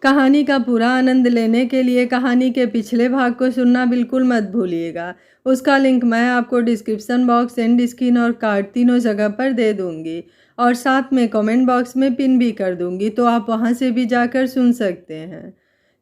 कहानी का पूरा आनंद लेने के लिए कहानी के पिछले भाग को सुनना बिल्कुल मत भूलिएगा। उसका लिंक मैं आपको डिस्क्रिप्शन बॉक्स, एंड स्क्रीन और कार्ड तीनों जगह पर दे दूंगी और साथ में कमेंट बॉक्स में पिन भी कर दूंगी, तो आप वहां से भी जाकर सुन सकते हैं।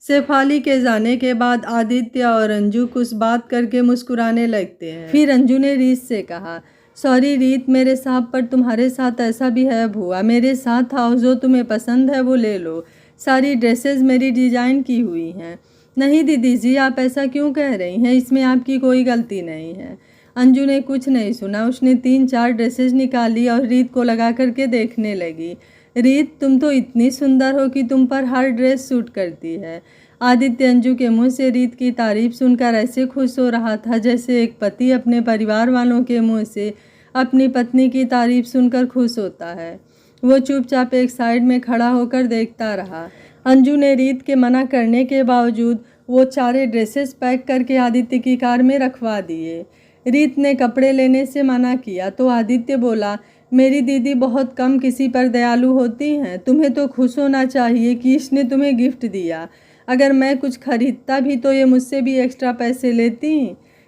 शेफाली के जाने के बाद आदित्य और अंजू कुछ बात करके मुस्कुराने लगते हैं। फिर अंजू ने रीत से कहा, सॉरी रीत, मेरे साथ पर तुम्हारे साथ ऐसा भी है बुआ। मेरे साथ आओ, जो तुम्हें पसंद है वो ले लो। सारी ड्रेसेस मेरी डिजाइन की हुई हैं। नहीं दीदी जी, आप ऐसा क्यों कह रही हैं? इसमें आपकी कोई गलती नहीं है। अंजू ने कुछ नहीं सुना। उसने 3-4 ड्रेसेस निकाली और रीत को लगा करके देखने लगी। रीत, तुम तो इतनी सुंदर हो कि तुम पर हर ड्रेस सूट करती है। आदित्य अंजू के मुंह से रीत की तारीफ सुनकर ऐसे खुश हो रहा था जैसे एक पति अपने परिवार वालों के मुंह से अपनी पत्नी की तारीफ सुनकर खुश होता है। वो चुपचाप एक साइड में खड़ा होकर देखता रहा। अंजू ने रीत के मना करने के बावजूद वो 4 ड्रेसेस पैक करके आदित्य की कार में रखवा दिए। रीत ने कपड़े लेने से मना किया तो आदित्य बोला, मेरी दीदी बहुत कम किसी पर दयालु होती हैं। तुम्हें तो खुश होना चाहिए कि इसने तुम्हें गिफ्ट दिया। अगर मैं कुछ खरीदता भी तो ये मुझसे भी एक्स्ट्रा पैसे लेती।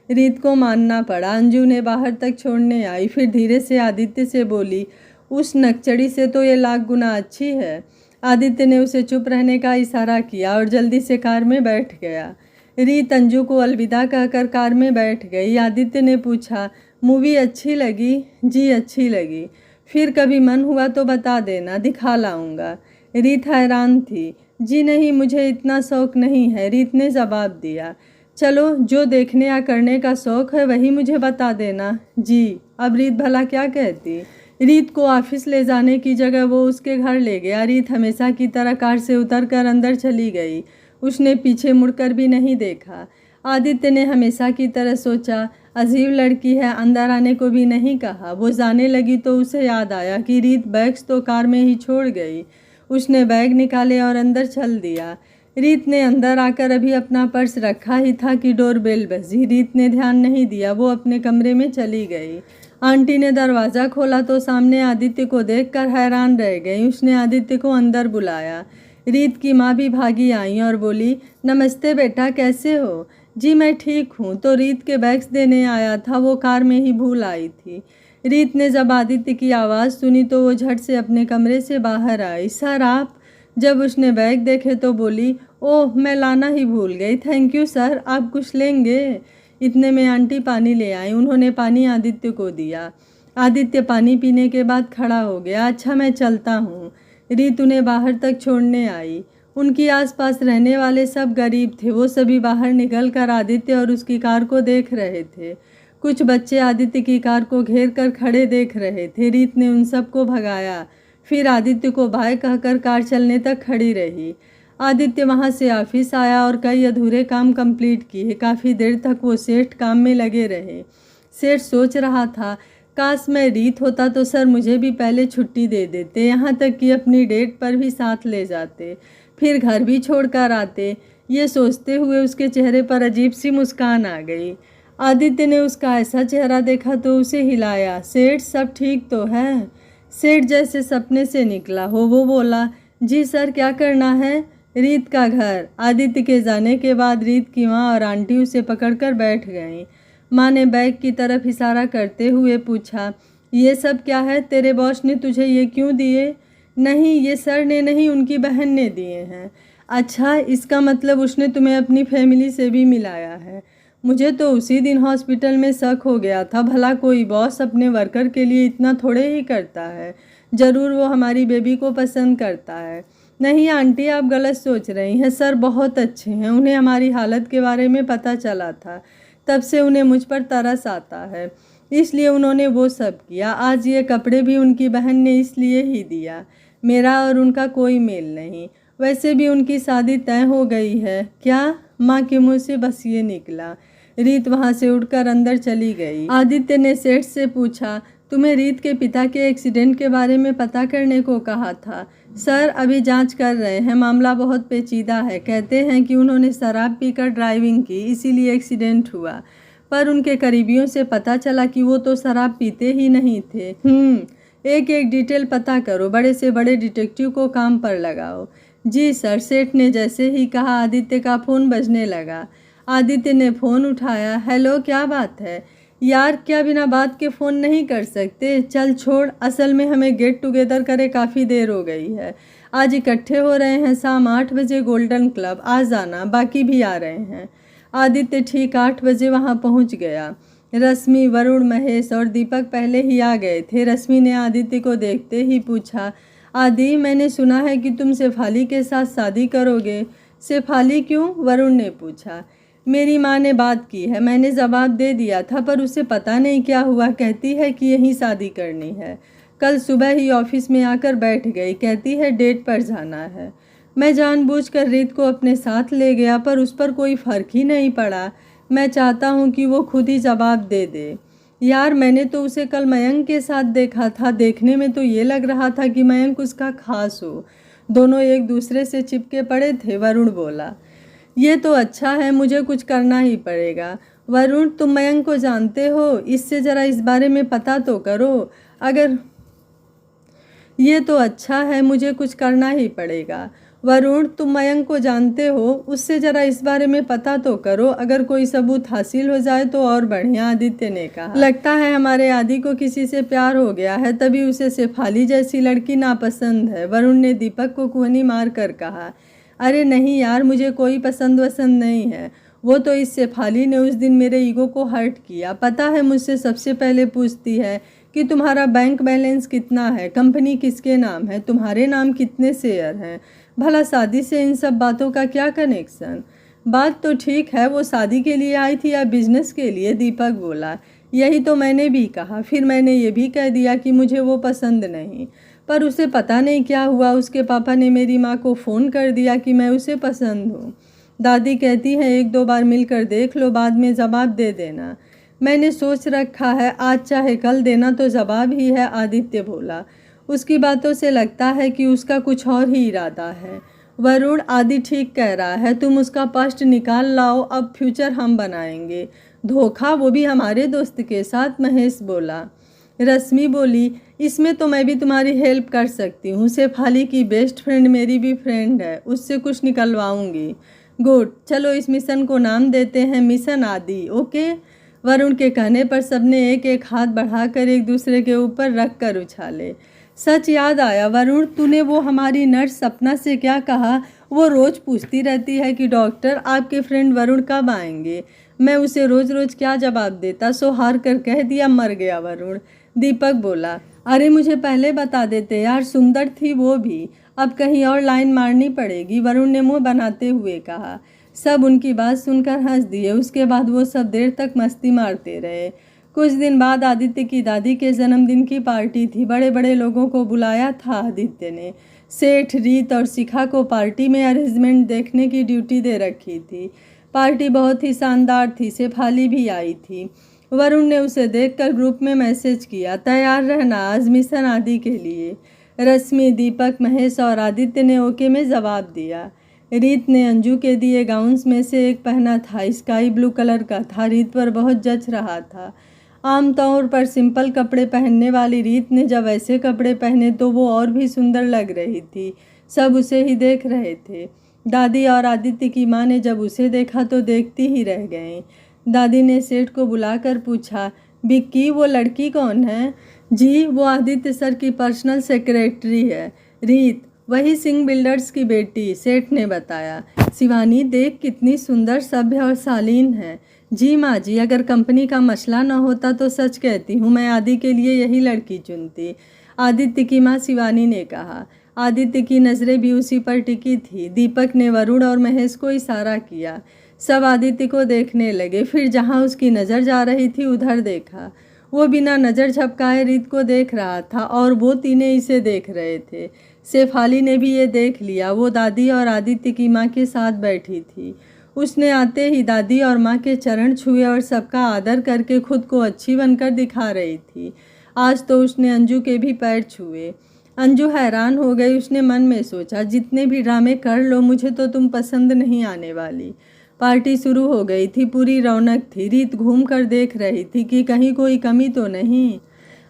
रीत को मानना पड़ा। अंजू ने बाहर तक छोड़ने आई, फिर धीरे से आदित्य से बोली, उस नकचड़ी से तो ये लाख गुना अच्छी है। आदित्य ने उसे चुप रहने का इशारा किया और जल्दी से कार में बैठ गया। रीत अंजू को अलविदा कहकर कार में बैठ गई। आदित्य ने पूछा, मूवी अच्छी लगी? जी अच्छी लगी। फिर कभी मन हुआ तो बता देना, दिखा लाऊंगा। रीत हैरान थी। जी नहीं, मुझे इतना शौक नहीं है, रीत ने जवाब दिया। चलो, जो देखने या करने का शौक है वही मुझे बता देना। जी। अब रीत भला क्या कहती? रीत को ऑफिस ले जाने की जगह वो उसके घर ले गया। रीत हमेशा की तरह कार से उतरकर अंदर चली गई। उसने पीछे मुड़कर भी नहीं देखा। आदित्य ने हमेशा की तरह सोचा, अजीब लड़की है, अंदर आने को भी नहीं कहा। वो जाने लगी तो उसे याद आया कि रीत बैग्स तो कार में ही छोड़ गई। उसने बैग निकाले और अंदर चल दिया। रीत ने अंदर आकर अभी अपना पर्स रखा ही था कि डोरबेल बजी। रीत ने ध्यान नहीं दिया, वो अपने कमरे में चली गई। आंटी ने दरवाज़ा खोला तो सामने आदित्य को देखकर हैरान रह गई। उसने आदित्य को अंदर बुलाया। रीत की माँ भी भागी आई और बोली, नमस्ते बेटा, कैसे हो? जी मैं ठीक हूँ, तो रीत के बैग्स देने आया था, वो कार में ही भूल आई थी। रीत ने जब आदित्य की आवाज़ सुनी तो वो झट से अपने कमरे से बाहर आई। सर आप? जब उसने बैग देखे तो बोली, ओह मैं लाना ही भूल गई, थैंक यू सर, आप कुछ लेंगे? इतने में आंटी पानी ले आई। उन्होंने पानी आदित्य को दिया। आदित्य पानी पीने के बाद खड़ा हो गया। अच्छा मैं चलता हूँ। रीत उन्हें बाहर तक छोड़ने आई। उनकी आसपास रहने वाले सब गरीब थे। वो सभी बाहर निकलकर आदित्य और उसकी कार को देख रहे थे। कुछ बच्चे आदित्य की कार को घेर कर खड़े देख रहे थे। रीत ने उन सबको भगाया, फिर आदित्य को बाय कहकर कार चलने तक खड़ी रही। आदित्य वहां से ऑफिस आया और कई अधूरे काम कंप्लीट किए। काफ़ी देर तक वो सेठ काम में लगे रहे। सेठ सोच रहा था, काश मैं रीत होता तो सर मुझे भी पहले छुट्टी दे देते, यहाँ तक कि अपनी डेट पर भी साथ ले जाते, फिर घर भी छोड़कर आते। ये सोचते हुए उसके चेहरे पर अजीब सी मुस्कान आ गई। आदित्य ने उसका ऐसा चेहरा देखा तो उसे हिलाया। सेठ सब ठीक तो है? सेठ जैसे सपने से निकला हो वो बोला, जी सर, क्या करना है? रीत का घर। आदित्य के जाने के बाद रीत की माँ और आंटी उसे पकड़कर बैठ गईं। माँ ने बैग की तरफ इशारा करते हुए पूछा, ये सब क्या है? तेरे बॉस ने तुझे ये क्यों दिए? नहीं, ये सर ने नहीं, उनकी बहन ने दिए हैं। अच्छा, इसका मतलब उसने तुम्हें अपनी फैमिली से भी मिलाया है। मुझे तो उसी दिन हॉस्पिटल में शक हो गया था। भला कोई बॉस अपने वर्कर के लिए इतना थोड़े ही करता है। ज़रूर वो हमारी बेबी को पसंद करता है। नहीं आंटी, आप गलत सोच रही हैं। सर बहुत अच्छे हैं। उन्हें हमारी हालत के बारे में पता चला था, तब से उन्हें मुझ पर तरस आता है, इसलिए उन्होंने वो सब किया। आज ये कपड़े भी उनकी बहन ने इसलिए ही दिया। मेरा और उनका कोई मेल नहीं। वैसे भी उनकी शादी तय हो गई है। क्या? माँ के मुँह से बस ये निकला। रीत वहाँ से उठकर अंदर चली गई। आदित्य ने सेठ से पूछा, तुम्हें रीत के पिता के एक्सीडेंट के बारे में पता करने को कहा था। सर अभी जांच कर रहे हैं, मामला बहुत पेचीदा है। कहते हैं कि उन्होंने शराब पीकर ड्राइविंग की, इसीलिए एक्सीडेंट हुआ। पर उनके करीबियों से पता चला कि वो तो शराब पीते ही नहीं थे। एक एक डिटेल पता करो, बड़े से बड़े डिटेक्टिव को काम पर लगाओ। जी सर, सेठ ने जैसे ही कहा आदित्य का फ़ोन बजने लगा। आदित्य ने फ़ोन उठाया। हेलो, क्या बात है यार, क्या बिना बात के फ़ोन नहीं कर सकते? चल छोड़, असल में हमें गेट टुगेदर करे काफ़ी देर हो गई है। आज इकट्ठे हो रहे हैं शाम 8 बजे गोल्डन क्लब, आ जाना, बाकी भी आ रहे हैं। आदित्य ठीक 8 बजे वहाँ पहुँच गया। रश्मि, वरुण, महेश और दीपक पहले ही आ गए थे। रश्मि ने आदित्य को देखते ही पूछा, आदि, मैंने सुना है कि तुम शेफाली के साथ शादी करोगे। शेफाली क्यों? वरुण ने पूछा। मेरी माँ ने बात की है, मैंने जवाब दे दिया था, पर उसे पता नहीं क्या हुआ, कहती है कि यहीं शादी करनी है। कल सुबह ही ऑफिस में आकर बैठ गई, कहती है डेट पर जाना है। मैं जानबूझकर रीत को अपने साथ ले गया, पर उस पर कोई फ़र्क ही नहीं पड़ा। मैं चाहता हूँ कि वो खुद ही जवाब दे दे। यार, मैंने तो उसे कल मयंक के साथ देखा था, देखने में तो ये लग रहा था कि मयंक उसका खास हो। दोनों एक दूसरे से चिपके पड़े थे। वरुण बोला, ये तो अच्छा है, मुझे कुछ करना ही पड़ेगा। वरुण, तुम मयंक को जानते हो, इससे ज़रा इस बारे में पता तो करो। अगर ये तो अच्छा है, मुझे कुछ करना ही पड़ेगा। वरुण, तुम मयंक को जानते हो, उससे ज़रा इस बारे में पता तो करो। अगर कोई सबूत हासिल हो जाए तो और बढ़िया। आदित्य ने कहा, लगता है हमारे आदि को किसी से प्यार हो गया है, तभी उसे शेफाली जैसी लड़की नापसंद है। वरुण ने दीपक को कुहनी मार कर कहा, अरे नहीं यार, मुझे कोई पसंद वसंद नहीं है। वो तो इस शेफाली ने उस दिन मेरे ईगो को हर्ट किया। पता है, मुझसे सबसे पहले पूछती है कि तुम्हारा बैंक बैलेंस कितना है, कंपनी किसके नाम है, तुम्हारे नाम कितने शेयर हैं। भला शादी से इन सब बातों का क्या कनेक्शन? बात तो ठीक है, वो शादी के लिए आई थी या बिजनेस के लिए? दीपक बोला, यही तो मैंने भी कहा। फिर मैंने ये भी कह दिया कि मुझे वो पसंद नहीं, पर उसे पता नहीं क्या हुआ, उसके पापा ने मेरी माँ को फ़ोन कर दिया कि मैं उसे पसंद हूँ। दादी कहती हैं 1-2 बार मिलकर देख लो, बाद में जवाब दे देना। मैंने सोच रखा है, आज चाहे कल देना तो जवाब ही है। आदित्य बोला, उसकी बातों से लगता है कि उसका कुछ और ही इरादा है। वरुण, आदि ठीक कह रहा है, तुम उसका पास्ट निकाल लाओ, अब फ्यूचर हम बनाएंगे। धोखा, वो भी हमारे दोस्त के साथ? महेश बोला। रश्मि बोली, इसमें तो मैं भी तुम्हारी हेल्प कर सकती हूँ। शेफाली की बेस्ट फ्रेंड मेरी भी फ्रेंड है, उससे कुछ निकलवाऊंगी। गुड, चलो इस मिशन को नाम देते हैं मिशन आदि। ओके? वरुण के कहने पर सबने एक एक हाथ बढ़ाकर एक दूसरे के ऊपर रख कर उछाले। सच याद आया वरुण, तूने वो हमारी नर्स सपना से क्या कहा? वो रोज़ पूछती रहती है कि डॉक्टर आपके फ्रेंड वरुण कब आएंगे। मैं उसे रोज़ रोज़ क्या जवाब देता, सो हार कर कह दिया मर गया वरुण। दीपक बोला, अरे मुझे पहले बता देते यार, सुंदर थी वो भी, अब कहीं और लाइन मारनी पड़ेगी। वरुण ने मुँह बनाते हुए कहा। सब उनकी बात सुनकर हंस दिए। उसके बाद वो सब देर तक मस्ती मारते रहे। कुछ दिन बाद आदित्य की दादी के जन्मदिन की पार्टी थी। बड़े बड़े लोगों को बुलाया था आदित्य ने। सेठ, रीत और शिखा को पार्टी में अरेंजमेंट देखने की ड्यूटी दे रखी थी। पार्टी बहुत ही शानदार थी। शेफाली भी आई थी। वरुण ने उसे देखकर ग्रुप में मैसेज किया, तैयार रहना आज मिशन आदि के लिए। रश्मि, दीपक, महेश और आदित्य ने ओके में जवाब दिया। रीत ने अंजू के दिए गाउन्स में से एक पहना था, स्काई ब्लू कलर का था। रीत पर बहुत जच रहा था। आमतौर पर सिंपल कपड़े पहनने वाली रीत ने जब ऐसे कपड़े पहने तो वो और भी सुंदर लग रही थी। सब उसे ही देख रहे थे। दादी और आदित्य की माँ ने जब उसे देखा तो देखती ही रह गईं। दादी ने सेठ को बुलाकर पूछा, बिक्की, वो लड़की कौन है? जी, वो आदित्य सर की पर्सनल सेक्रेटरी है। रीत, वही सिंह बिल्डर्स की बेटी, सेठ ने बताया। शिवानी, देख कितनी सुंदर, सभ्य और शालीन है। जी माँ जी, अगर कंपनी का मसला न होता तो सच कहती हूँ मैं आदि के लिए यही लड़की चुनती। आदित्य की माँ शिवानी ने कहा। आदित्य की नज़रें भी उसी पर टिकी थी। दीपक ने वरुण और महेश को इशारा किया। सब आदित्य को देखने लगे। फिर जहाँ उसकी नज़र जा रही थी उधर देखा। वो बिना नज़र झपकाए रीत को देख रहा था और वो तीनों इसे देख रहे थे। शेफाली ने भी ये देख लिया। वो दादी और आदित्य की माँ के साथ बैठी थी। उसने आते ही दादी और माँ के चरण छुए और सबका आदर करके खुद को अच्छी बनकर दिखा रही थी। आज तो उसने अंजू के भी पैर छुए। अंजू हैरान हो गई। उसने मन में सोचा, जितने भी ड्रामे कर लो, मुझे तो तुम पसंद नहीं आने वाली। पार्टी शुरू हो गई थी। पूरी रौनक थी। रीत घूम कर देख रही थी कि कहीं कोई कमी तो नहीं।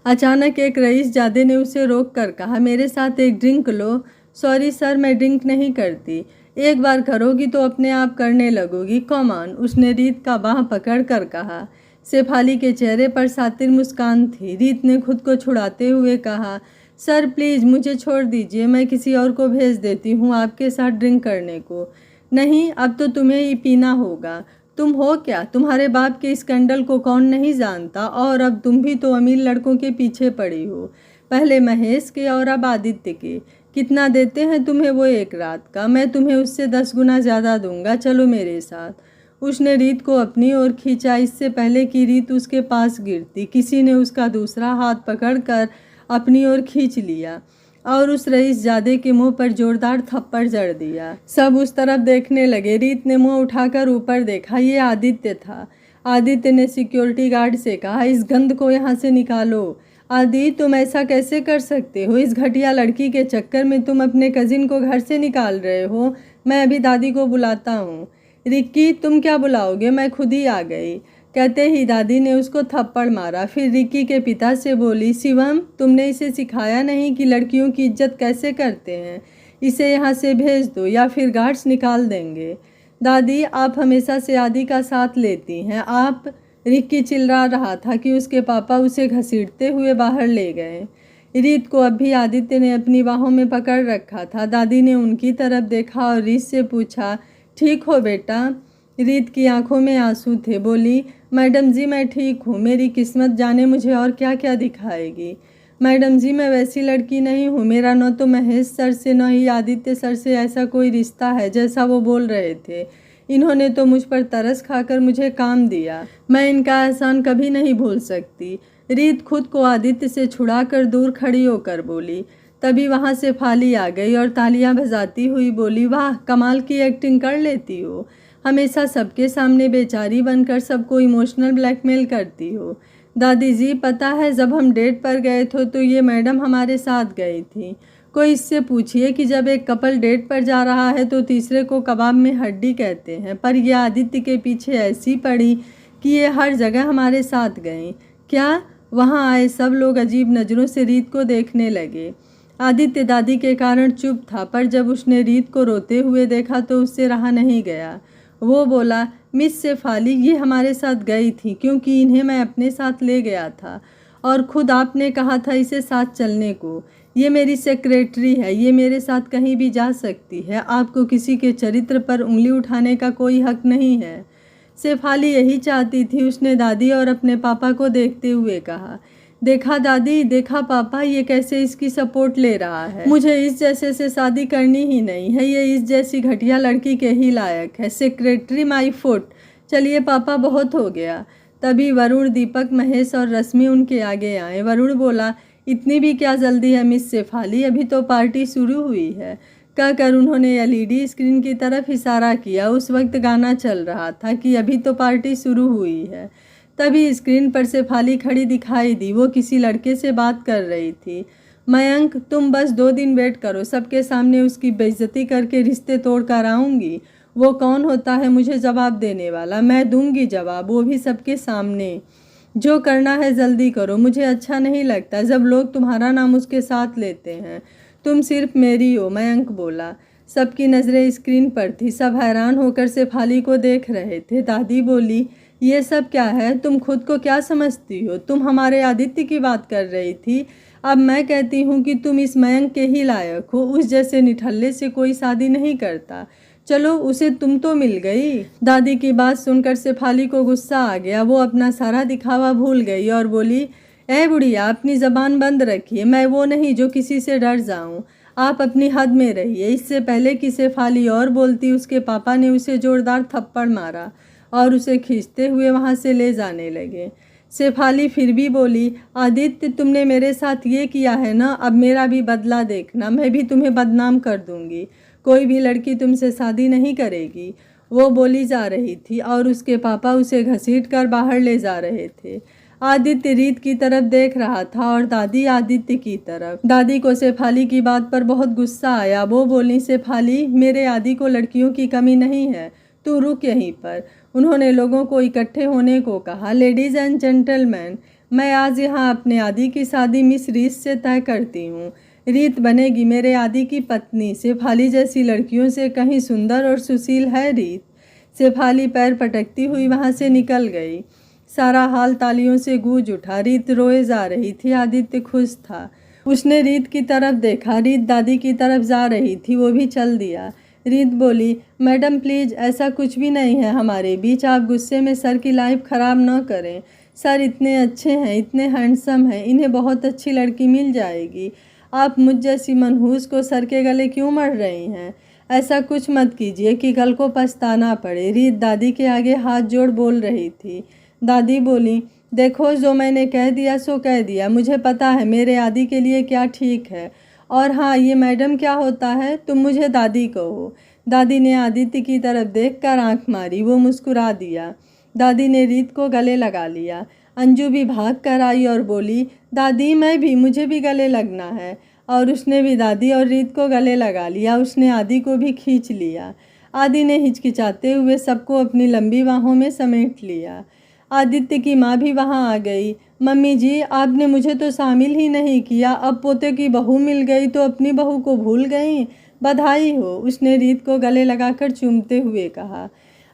अचानक एक रईसजादे ने उसे रोक कर कहा, मेरे साथ एक ड्रिंक लो। सॉरी सर, मैं ड्रिंक नहीं करती। एक बार करोगी तो अपने आप करने लगोगी, कम ऑन, उसने रीत का बाँह पकड़ कर कहा। शेफाली के चेहरे पर सातिर मुस्कान थी। रीत ने खुद को छुड़ाते हुए कहा, सर प्लीज़ मुझे छोड़ दीजिए, मैं किसी और को भेज देती हूँ आपके साथ ड्रिंक करने को। नहीं, अब तो तुम्हें ही पीना होगा। तुम हो क्या? तुम्हारे बाप के स्कैंडल को कौन नहीं जानता, और अब तुम भी तो अमीर लड़कों के पीछे पड़ी हो, पहले महेश के और अब आदित्य के। कितना देते हैं तुम्हें वो एक रात का? मैं तुम्हें उससे 10 गुना ज़्यादा दूंगा, चलो मेरे साथ। उसने रीत को अपनी ओर खींचा। इससे पहले कि रीत उसके पास गिरती, किसी ने उसका दूसरा हाथ पकड़कर अपनी ओर खींच लिया और उस रईसजादे के मुंह पर जोरदार थप्पड़ जड़ दिया। सब उस तरफ देखने लगे। रीत ने मुंह उठाकर ऊपर देखा, ये आदित्य था। आदित्य ने सिक्योरिटी गार्ड से कहा, इस गंध को यहाँ से निकालो। आदि, तुम ऐसा कैसे कर सकते हो? इस घटिया लड़की के चक्कर में तुम अपने कजिन को घर से निकाल रहे हो। मैं अभी दादी को बुलाता हूँ। रिक्की, तुम क्या बुलाओगे, मैं खुद ही आ गई, कहते ही दादी ने उसको थप्पड़ मारा। फिर रिक्की के पिता से बोली, शिवम, तुमने इसे सिखाया नहीं कि लड़कियों की इज्जत कैसे करते हैं? इसे यहाँ से भेज दो या फिर गार्ड्स निकाल देंगे। दादी, आप हमेशा से आदि का साथ लेती हैं। आप, रिक्की चिल्ला रहा था कि उसके पापा उसे घसीटते हुए बाहर ले गए। रीत को अब भी आदित्य ने अपनी बाहों में पकड़ रखा था। दादी ने उनकी तरफ देखा और रीत से पूछा, ठीक हो बेटा? रीत की आंखों में आंसू थे। बोली, मैडम जी मैं ठीक हूँ, मेरी किस्मत जाने मुझे और क्या क्या दिखाएगी। मैडम जी, मैं वैसी लड़की नहीं हूँ। मेरा न तो महेश सर से न ही आदित्य सर से ऐसा कोई रिश्ता है जैसा वो बोल रहे थे। इन्होंने तो मुझ पर तरस खाकर मुझे काम दिया। मैं इनका एहसान कभी नहीं भूल सकती। रीत खुद को आदित्य से छुड़ाकर दूर खड़ी होकर बोली। तभी वहाँ से फाली आ गई और तालियां बजाती हुई बोली, वाह, कमाल की एक्टिंग कर लेती हो। हमेशा सबके सामने बेचारी बनकर सबको इमोशनल ब्लैकमेल करती हो। दादी जी, पता है जब हम डेट पर गए थे तो ये मैडम हमारे साथ गई थी। कोई इससे पूछिए कि जब एक कपल डेट पर जा रहा है तो तीसरे को कबाब में हड्डी कहते हैं, पर यह आदित्य के पीछे ऐसी पड़ी कि ये हर जगह हमारे साथ गई। क्या? वहाँ आए सब लोग अजीब नज़रों से रीत को देखने लगे। आदित्य दादी के कारण चुप था, पर जब उसने रीत को रोते हुए देखा तो उससे रहा नहीं गया। वो बोला, मिस शेफाली, ये हमारे साथ गई थी क्योंकि इन्हें मैं अपने साथ ले गया था और खुद आपने कहा था इसे साथ चलने को। ये मेरी सेक्रेटरी है, ये मेरे साथ कहीं भी जा सकती है। आपको किसी के चरित्र पर उंगली उठाने का कोई हक नहीं है। शेफाली यही चाहती थी, उसने दादी और अपने पापा को देखते हुए कहा। देखा दादी, देखा पापा, ये कैसे इसकी सपोर्ट ले रहा है। मुझे इस जैसे से शादी करनी ही नहीं है, ये इस जैसी घटिया लड़की के ही लायक है। Secretary my foot. चलिए पापा, बहुत हो गया। तभी वरुण, दीपक, महेश और रश्मि उनके आगे आए। वरुण बोला, इतनी भी क्या जल्दी है मिस शेफाली, अभी तो पार्टी शुरू हुई है। कहकर उन्होंने एलईडी स्क्रीन की तरफ इशारा किया। उस वक्त गाना चल रहा था कि अभी तो पार्टी शुरू हुई है। तभी स्क्रीन पर शेफाली खड़ी दिखाई दी। वो किसी लड़के से बात कर रही थी। मयंक, तुम बस 2 दिन वेट करो, सबके सामने उसकी बेइज्जती करके रिश्ते तोड़ कर आऊँगी। वो कौन होता है मुझे जवाब देने वाला? मैं दूंगी जवाब, वो भी सबके सामने। जो करना है जल्दी करो, मुझे अच्छा नहीं लगता जब लोग तुम्हारा नाम उसके साथ लेते हैं। तुम सिर्फ मेरी हो, मयंक बोला। सबकी नज़रें स्क्रीन पर थी। सब हैरान होकर शेफाली को देख रहे थे। दादी बोली, ये सब क्या है? तुम खुद को क्या समझती हो? तुम हमारे आदित्य की बात कर रही थी। अब मैं कहती हूँ कि तुम इस मयंक के ही लायक हो। उस जैसे निठल्ले से कोई शादी नहीं करता। चलो, उसे तुम तो मिल गई। दादी की बात सुनकर शेफाली को गुस्सा आ गया। वो अपना सारा दिखावा भूल गई और बोली, ए बुढ़िया, अपनी ज़बान बंद रखिए। मैं वो नहीं जो किसी से डर जाऊं। आप अपनी हद में रहिए। इससे पहले कि शेफाली और बोलती, उसके पापा ने उसे जोरदार थप्पड़ मारा और उसे खींचते हुए वहाँ से ले जाने लगे। शेफाली फिर भी बोली, आदित्य, तुमने मेरे साथ ये किया है ना, अब मेरा भी बदला देखना। मैं भी तुम्हें बदनाम कर दूंगी। कोई भी लड़की तुमसे शादी नहीं करेगी। वो बोली जा रही थी और उसके पापा उसे घसीट कर बाहर ले जा रहे थे। आदित्य रीत की तरफ देख रहा था और दादी आदित्य की तरफ। दादी को शेफाली की बात पर बहुत गुस्सा आया। वो बोली, शेफाली, मेरे आदि को लड़कियों की कमी नहीं है, तू रुक यहीं पर। उन्होंने लोगों को इकट्ठे होने को कहा। लेडीज़ एंड जेंटलमैन, मैं आज यहाँ अपने आदि की शादी मिस रीत से तय करती हूँ। रीत बनेगी मेरे आदि की पत्नी। शेफाली जैसी लड़कियों से कहीं सुंदर और सुशील है रीत। शेफाली पैर पटकती हुई वहाँ से निकल गई। सारा हाल तालियों से गूंज उठा। रीत रोए जा रही थी। आदित्य खुश था। उसने रीत की तरफ देखा। रीत दादी की तरफ जा रही थी। वो भी चल दिया। रीत बोली, मैडम प्लीज़, ऐसा कुछ भी नहीं है हमारे बीच। आप गुस्से में सर की लाइफ ख़राब न करें। सर इतने अच्छे हैं, इतने हैंडसम हैं, इन्हें बहुत अच्छी लड़की मिल जाएगी। आप मुझ जैसी मनहूस को सर के गले क्यों मर रही हैं? ऐसा कुछ मत कीजिए कि कल को पछताना पड़े। रीत दादी के आगे हाथ जोड़ बोल रही थी। दादी बोली, देखो, जो मैंने कह दिया सो कह दिया। मुझे पता है मेरे आदि के लिए क्या ठीक है। और हाँ, ये मैडम क्या होता है? तुम मुझे दादी कहो। दादी ने आदित्य की तरफ देखकर आंख मारी। वो मुस्कुरा दिया। दादी ने रीत को गले लगा लिया। अंजू भी भाग कर आई और बोली, दादी मैं भी, मुझे भी गले लगना है। और उसने भी दादी और रीत को गले लगा लिया। उसने आदि को भी खींच लिया। आदि ने हिचकिचाते हुए सबको अपनी लंबी बाहों में समेट लिया। आदित्य की माँ भी वहाँ आ गई। मम्मी जी, आपने मुझे तो शामिल ही नहीं किया। अब पोते की बहू मिल गई तो अपनी बहू को भूल गई। बधाई हो, उसने रीत को गले लगाकर चूमते हुए कहा।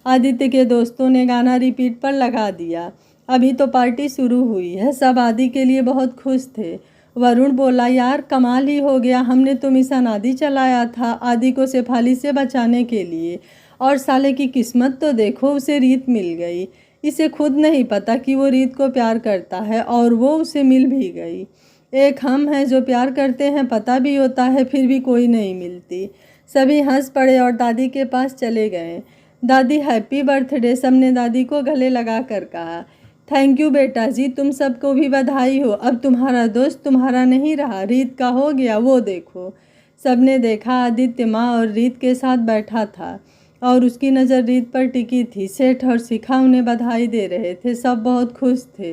आदित्य के दोस्तों ने गाना रिपीट पर लगा दिया। अभी तो पार्टी शुरू हुई है। सब आदि के लिए बहुत खुश थे। वरुण बोला, यार कमाल ही हो गया। हमने तो मिशन आदि चलाया था आदि को शेफाली से बचाने के लिए, और साले की किस्मत तो देखो, उसे रीत मिल गई। इसे खुद नहीं पता कि वो रीत को प्यार करता है, और वो उसे मिल भी गई। एक हम हैं जो प्यार करते हैं, पता भी होता है, फिर भी कोई नहीं मिलती। सभी हंस पड़े और दादी के पास चले गए। दादी हैप्पी बर्थडे, सबने दादी को गले लगा कर कहा। थैंक यू बेटा जी, तुम सबको भी बधाई हो। अब तुम्हारा दोस्त तुम्हारा नहीं रहा, रीत का हो गया। वो देखो। सबने देखा, आदित्य माँ और रीत के साथ बैठा था और उसकी नज़र रीत पर टिकी थी। सेठ और शिखा उन्हें बधाई दे रहे थे। सब बहुत खुश थे।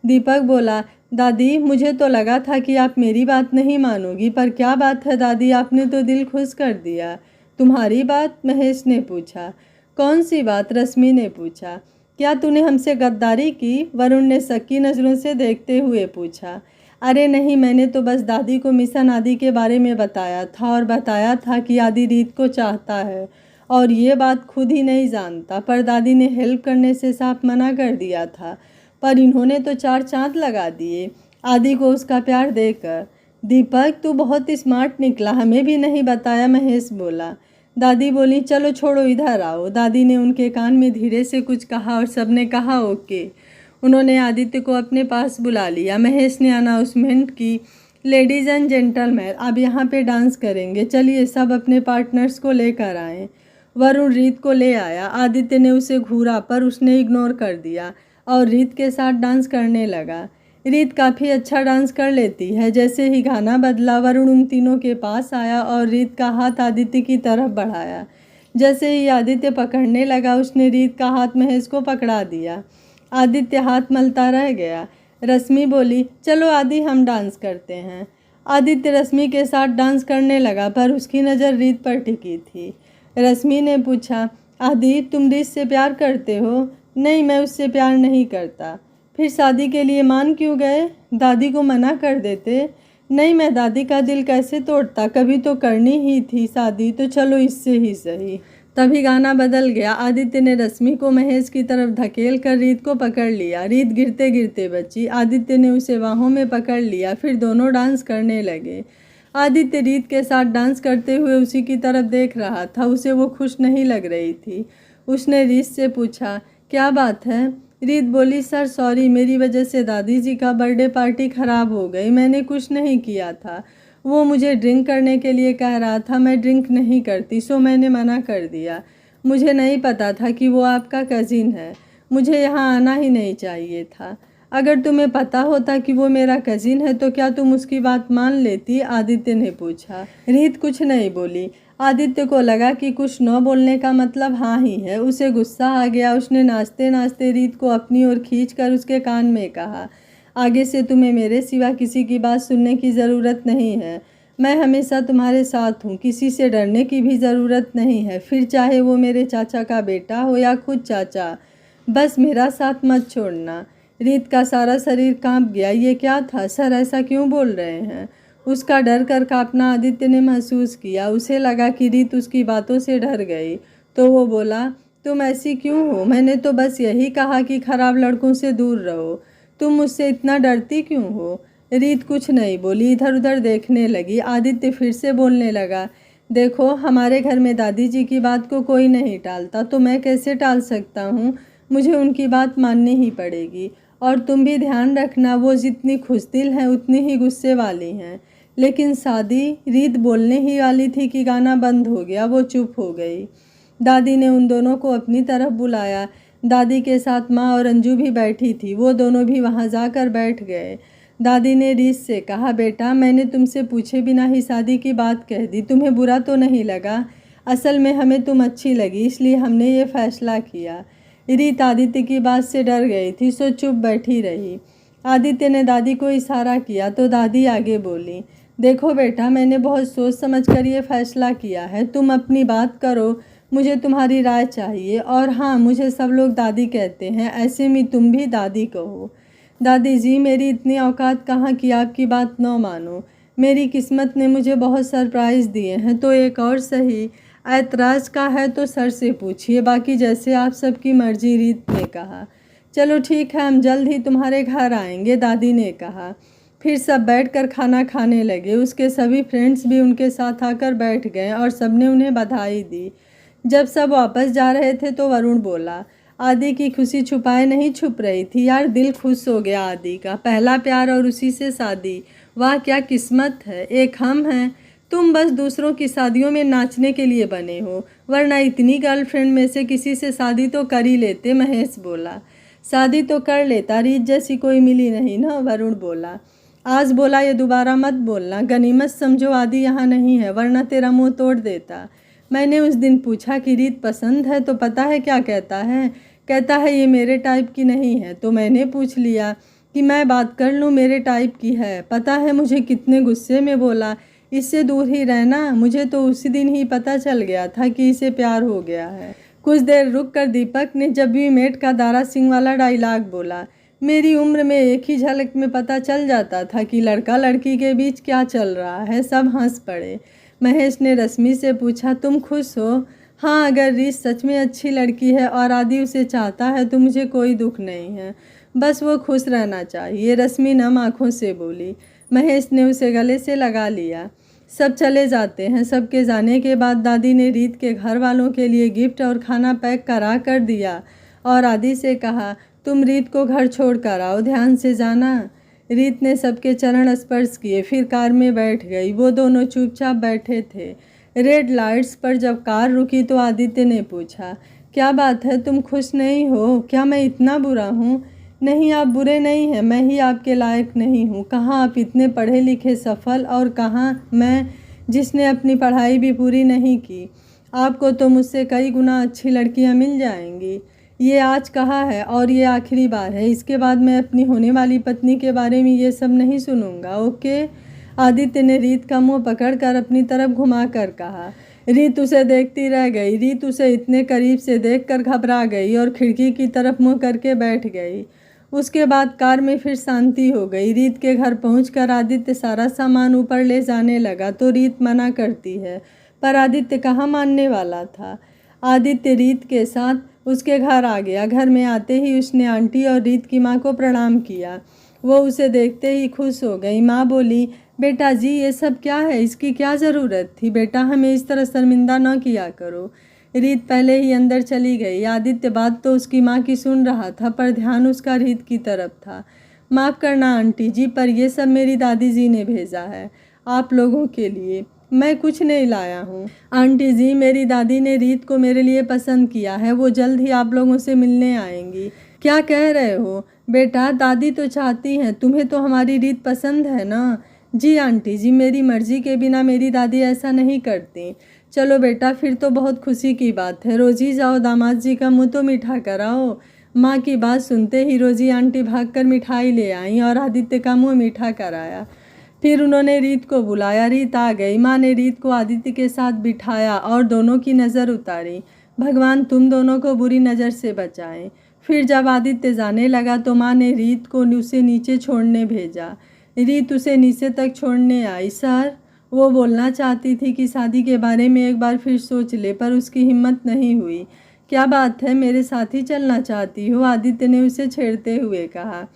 दीपक बोला, दादी मुझे तो लगा था कि आप मेरी बात नहीं मानोगी, पर क्या बात है दादी, आपने तो दिल खुश कर दिया। तुम्हारी बात? महेश ने पूछा। कौन सी बात? रश्मि ने पूछा। क्या तूने हमसे गद्दारी की? वरुण ने शक्की नज़रों से देखते हुए पूछा। अरे नहीं, मैंने तो बस दादी को मिशन आदि के बारे में बताया था, और बताया था कि आदि रीत को चाहता है और ये बात खुद ही नहीं जानता, पर दादी ने हेल्प करने से साफ मना कर दिया था। पर इन्होंने तो 4 चांद लगा दिए आदि को उसका प्यार देकर। दीपक, तू बहुत स्मार्ट निकला, हमें भी नहीं बताया, महेश बोला। दादी बोली, चलो छोड़ो, इधर आओ। दादी ने उनके कान में धीरे से कुछ कहा और सबने कहा ओके। उन्होंने आदित्य को अपने पास बुला लिया। महेश ने अनाउंसमेंट की, लेडीज़ एंड जेंटलमैन, अब यहाँ पे डांस करेंगे, चलिए सब अपने पार्टनर्स को लेकर आएँ। वरुण रीत को ले आया। आदित्य ने उसे घूरा, पर उसने इग्नोर कर दिया और रीत के साथ डांस करने लगा। रीत काफ़ी अच्छा डांस कर लेती है। जैसे ही गाना बदला, वरुण उन तीनों के पास आया और रीत का हाथ आदित्य की तरफ बढ़ाया। जैसे ही आदित्य पकड़ने लगा, उसने रीत का हाथ महेश को पकड़ा दिया। आदित्य हाथ मलता रह गया। रश्मि बोली, चलो आदि, हम डांस करते हैं। आदित्य रश्मि के साथ डांस करने लगा, पर उसकी नज़र रीत पर टिकी थी। रश्मि ने पूछा, आदि तुम रीत से प्यार करते हो? नहीं, मैं उससे प्यार नहीं करता। फिर शादी के लिए मान क्यों गए? दादी को मना कर देते। नहीं, मैं दादी का दिल कैसे तोड़ता, कभी तो करनी ही थी शादी, तो चलो इससे ही सही। तभी गाना बदल गया। आदित्य ने रश्मि को महेश की तरफ धकेल कर रीत को पकड़ लिया। रीत गिरते गिरते बची। आदित्य ने उसे बाहों में पकड़ लिया। फिर दोनों डांस करने लगे। आदित्य रीत के साथ डांस करते हुए उसी की तरफ देख रहा था। उसे वो खुश नहीं लग रही थी। उसने रीत से पूछा, क्या बात है? रीत बोली, सर सॉरी, मेरी वजह से दादी जी का बर्थडे पार्टी ख़राब हो गई। मैंने कुछ नहीं किया था। वो मुझे ड्रिंक करने के लिए कह रहा था, मैं ड्रिंक नहीं करती, सो मैंने मना कर दिया। मुझे नहीं पता था कि वो आपका कज़िन है। मुझे यहाँ आना ही नहीं चाहिए था। अगर तुम्हें पता होता कि वो मेरा कज़िन है तो क्या तुम उसकी बात मान लेती? आदित्य ने पूछा। रीत कुछ नहीं बोली। आदित्य को लगा कि कुछ न बोलने का मतलब हाँ ही है। उसे गुस्सा आ गया। उसने नाचते नाचते रीत को अपनी ओर खींचकर उसके कान में कहा, आगे से तुम्हें मेरे सिवा किसी की बात सुनने की ज़रूरत नहीं है। मैं हमेशा तुम्हारे साथ हूँ, किसी से डरने की भी ज़रूरत नहीं है, फिर चाहे वो मेरे चाचा का बेटा हो या खुद चाचा। बस मेरा साथ मत छोड़ना। रीत का सारा शरीर कांप गया। ये क्या था? सर ऐसा क्यों बोल रहे हैं? उसका डर कर कांपना आदित्य ने महसूस किया। उसे लगा कि रीत उसकी बातों से डर गई, तो वो बोला, तुम ऐसी क्यों हो? मैंने तो बस यही कहा कि खराब लड़कों से दूर रहो। तुम मुझसे इतना डरती क्यों हो? रीत कुछ नहीं बोली, इधर उधर देखने लगी। आदित्य फिर से बोलने लगा, देखो, हमारे घर में दादी जी की बात को कोई नहीं टालता, तो मैं कैसे टाल सकता हूँ? मुझे उनकी बात माननी ही पड़ेगी। और तुम भी ध्यान रखना, वो जितनी खुशदिल हैं उतनी ही गुस्से वाली हैं। लेकिन शादी, रीत बोलने ही वाली थी कि गाना बंद हो गया। वो चुप हो गई। दादी ने उन दोनों को अपनी तरफ बुलाया। दादी के साथ माँ और अंजू भी बैठी थी। वो दोनों भी वहाँ जाकर बैठ गए। दादी ने रीत से कहा, बेटा, मैंने तुमसे पूछे बिना ही शादी की बात कह दी। तुम्हें बुरा तो नहीं लगा? असल में हमें तुम अच्छी लगी, इसलिए हमने ये फैसला किया। रीत आदित्य की बात से डर गई थी, सो चुप बैठी रही। आदित्य ने दादी को इशारा किया तो दादी आगे बोली, देखो बेटा, मैंने बहुत सोच समझ कर ये फैसला किया है। तुम अपनी बात करो, मुझे तुम्हारी राय चाहिए। और हाँ, मुझे सब लोग दादी कहते हैं, ऐसे में तुम भी दादी कहो। दादी जी, मेरी इतनी औकात कहाँ कि आपकी बात न मानो। मेरी किस्मत ने मुझे बहुत सरप्राइज़ दिए हैं, तो एक और सही। ऐतराज़ का है तो सर से पूछिए, बाकी जैसे आप सबकी मर्जी। रीत ने कहा, चलो ठीक है, हम जल्द ही तुम्हारे घर आएंगे, दादी ने कहा। फिर सब बैठकर खाना खाने लगे। उसके सभी फ्रेंड्स भी उनके साथ आकर बैठ गए और सबने उन्हें बधाई दी। जब सब वापस जा रहे थे तो वरुण बोला, आदि की खुशी छुपाए नहीं छुप रही थी। यार, दिल खुश हो गया। आदि का पहला प्यार और उसी से शादी। वाह, क्या किस्मत है। एक हम हैं। तुम बस दूसरों की शादियों में नाचने के लिए बने हो, वरना इतनी गर्लफ्रेंड में से किसी से शादी तो कर ही लेते। महेश बोला, शादी तो कर लेता, रीत जैसी कोई मिली नहीं ना। वरुण बोला, आज बोला ये दोबारा मत बोलना। गनीमत समझो आदि यहाँ नहीं है, वरना तेरा मुंह तोड़ देता। मैंने उस दिन पूछा कि रीत पसंद है, तो पता है क्या कहता है? कहता है ये मेरे टाइप की नहीं है। तो मैंने पूछ लिया कि मैं बात कर लूँ, मेरे टाइप की है। पता है मुझे कितने गुस्से में बोला, इससे दूर ही रहना। मुझे तो उसी दिन ही पता चल गया था कि इसे प्यार हो गया है। कुछ देर रुक कर दीपक ने जब भी मेट का दारा सिंह वाला डायलॉग बोला। मेरी उम्र में एक ही झलक में पता चल जाता था कि लड़का लड़की के बीच क्या चल रहा है। सब हंस पड़े। महेश ने रश्मि से पूछा, तुम खुश हो? हाँ, अगर रीत सच में अच्छी लड़की है और आदि उसे चाहता है तो मुझे कोई दुख नहीं है। बस वो खुश रहना चाहिए, रश्मि नम आँखों से बोली। महेश ने उसे गले से लगा लिया। सब चले जाते हैं। सबके जाने के बाद दादी ने रीत के घर वालों के लिए गिफ्ट और खाना पैक करा कर दिया और आदि से कहा, तुम रीत को घर छोड़ कर आओ, ध्यान से जाना। रीत ने सबके चरण स्पर्श किए, फिर कार में बैठ गई। वो दोनों चुपचाप बैठे थे। रेड लाइट्स पर जब कार रुकी तो आदित्य ने पूछा, क्या बात है, तुम खुश नहीं हो? क्या मैं इतना बुरा हूँ? नहीं, आप बुरे नहीं हैं, मैं ही आपके लायक नहीं हूँ। कहाँ आप इतने पढ़े लिखे सफल, और कहाँ मैं, जिसने अपनी पढ़ाई भी पूरी नहीं की। आपको तो मुझसे कई गुना अच्छी लड़कियाँ मिल जाएंगी। ये आज कहा है और ये आखिरी बार है। इसके बाद मैं अपनी होने वाली पत्नी के बारे में ये सब नहीं सुनूंगा, ओके? आदित्य ने रीत का मुंह पकड़कर अपनी तरफ घुमा कर कहा। रीत उसे देखती रह गई। रीत उसे इतने करीब से देखकर घबरा गई और खिड़की की तरफ मुंह करके बैठ गई। उसके बाद कार में फिर शांति हो गई। रीत के घर पहुंचकर आदित्य सारा सामान ऊपर ले जाने लगा तो रीत मना करती है, पर आदित्य कहाँ मानने वाला था। आदित्य रीत के साथ उसके घर आ गया। घर में आते ही उसने आंटी और रीत की माँ को प्रणाम किया। वो उसे देखते ही खुश हो गई। माँ बोली, बेटा जी, ये सब क्या है? इसकी क्या ज़रूरत थी? बेटा, हमें इस तरह शर्मिंदा न किया करो। रीत पहले ही अंदर चली गई। आदित्य बात तो उसकी माँ की सुन रहा था, पर ध्यान उसका रीत की तरफ था। माफ़ करना आंटी जी, पर यह सब मेरी दादी जी ने भेजा है आप लोगों के लिए। मैं कुछ नहीं लाया हूँ। आंटी जी, मेरी दादी ने रीत को मेरे लिए पसंद किया है। वो जल्द ही आप लोगों से मिलने आएंगी। क्या कह रहे हो बेटा? दादी तो चाहती हैं, तुम्हें तो हमारी रीत पसंद है ना? जी आंटी जी, मेरी मर्जी के बिना मेरी दादी ऐसा नहीं करती। चलो बेटा, फिर तो बहुत खुशी की बात है। रोजी जाओ, दामाद जी का मुँह तो मीठा कराओ। माँ की बात सुनते ही रोजी आंटी भागकर मिठाई ले आई और आदित्य का मुँह मीठा कराया। फिर उन्होंने रीत को बुलाया। रीत आ गई। माँ ने रीत को आदित्य के साथ बिठाया और दोनों की नज़र उतारी। भगवान तुम दोनों को बुरी नज़र से बचाएं। फिर जब आदित्य जाने लगा तो माँ ने रीत को उसे नीचे छोड़ने भेजा। रीत उसे नीचे तक छोड़ने आई। सर, वो बोलना चाहती थी कि शादी के बारे में एक बार फिर सोच ले, पर उसकी हिम्मत नहीं हुई। क्या बात है, मेरे साथ ही चलना चाहती हो? आदित्य ने उसे छेड़ते हुए कहा।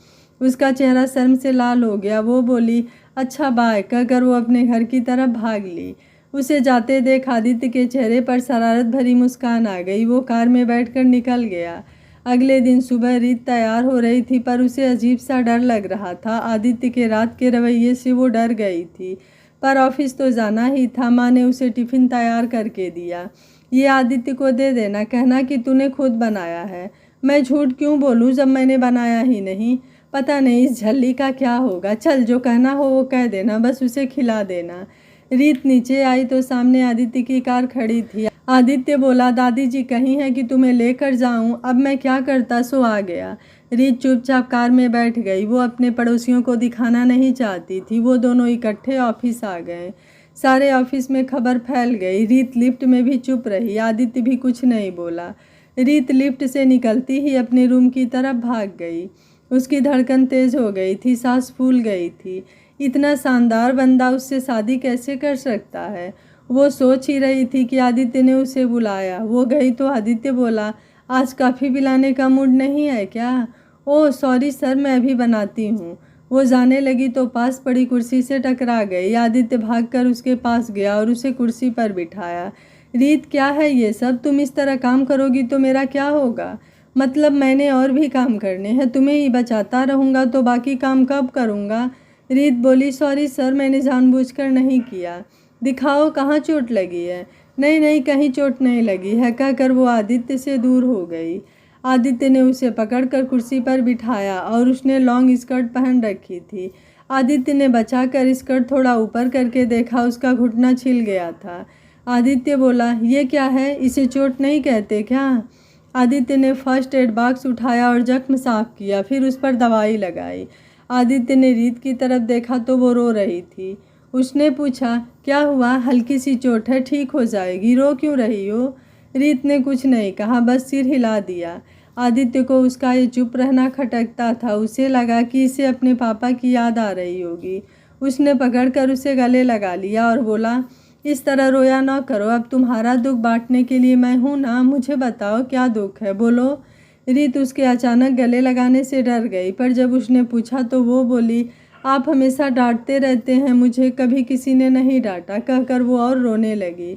उसका चेहरा शर्म से लाल हो गया। वो बोली, अच्छा बाय कहकर वो अपने घर की तरफ भाग ली। उसे जाते देख आदित्य के चेहरे पर शरारत भरी मुस्कान आ गई। वो कार में बैठकर निकल गया। अगले दिन सुबह रीत तैयार हो रही थी, पर उसे अजीब सा डर लग रहा था। आदित्य के रात के रवैये से वो डर गई थी, पर ऑफिस तो जाना ही था। माँ ने उसे टिफ़िन तैयार करके दिया। ये आदित्य को दे देना, कहना कि तूने खुद बनाया है। मैं झूठ क्यों बोलूँ जब मैंने बनाया ही नहीं। पता नहीं इस झल्ली का क्या होगा। चल, जो कहना हो वो कह देना, बस उसे खिला देना। रीत नीचे आई तो सामने आदित्य की कार खड़ी थी। आदित्य बोला, दादी जी कही हैं कि तुम्हें लेकर जाऊं। अब मैं क्या करता, सो आ गया। रीत चुपचाप कार में बैठ गई। वो अपने पड़ोसियों को दिखाना नहीं चाहती थी। वो दोनों इकट्ठे ऑफिस आ गए। सारे ऑफिस में खबर फैल गई। रीत लिफ्ट में भी चुप रही। आदित्य भी कुछ नहीं बोला। रीत लिफ्ट से निकलती ही अपने रूम की तरफ भाग गई। उसकी धड़कन तेज हो गई थी, सांस फूल गई थी। इतना शानदार बंदा उससे शादी कैसे कर सकता है? वो सोच ही रही थी कि आदित्य ने उसे बुलाया। वो गई तो आदित्य बोला, आज कॉफ़ी पिलाने का मूड नहीं है क्या? ओह सॉरी सर, मैं अभी बनाती हूँ। वो जाने लगी तो पास पड़ी कुर्सी से टकरा गई। आदित्य भागकर उसके पास गया और उसे कुर्सी पर बिठाया। रीत, क्या है ये सब? तुम इस तरह काम करोगी तो मेरा क्या होगा? मतलब मैंने और भी काम करने हैं, तुम्हें ही बचाता रहूँगा तो बाकी काम कब करूँगा? रीत बोली, सॉरी सर, मैंने जानबूझकर नहीं किया। दिखाओ कहाँ चोट लगी है। नहीं नहीं, कहीं चोट नहीं लगी है, कहकर वो आदित्य से दूर हो गई। आदित्य ने उसे पकड़कर कुर्सी पर बिठाया और उसने लॉन्ग स्कर्ट पहन रखी थी। आदित्य ने बचाकर स्कर्ट थोड़ा ऊपर करके देखा, उसका घुटना छिल गया था। आदित्य बोला, ये क्या है, इसे चोट नहीं कहते क्या? आदित्य ने फर्स्ट एड बॉक्स उठाया और जख्म साफ किया, फिर उस पर दवाई लगाई। आदित्य ने रीत की तरफ देखा तो वो रो रही थी। उसने पूछा, क्या हुआ? हल्की सी चोट है, ठीक हो जाएगी, रो क्यों रही हो? रीत ने कुछ नहीं कहा, बस सिर हिला दिया। आदित्य को उसका ये चुप रहना खटकता था। उसे लगा कि इसे अपने पापा की याद आ रही होगी। उसने पकड़कर उसे गले लगा लिया और बोला, इस तरह रोया ना करो, अब तुम्हारा दुख बांटने के लिए मैं हूँ ना। मुझे बताओ क्या दुख है, बोलो। रीत उसके अचानक गले लगाने से डर गई, पर जब उसने पूछा तो वो बोली, आप हमेशा डांटते रहते हैं मुझे, कभी किसी ने नहीं डांटा, कहकर वो और रोने लगी।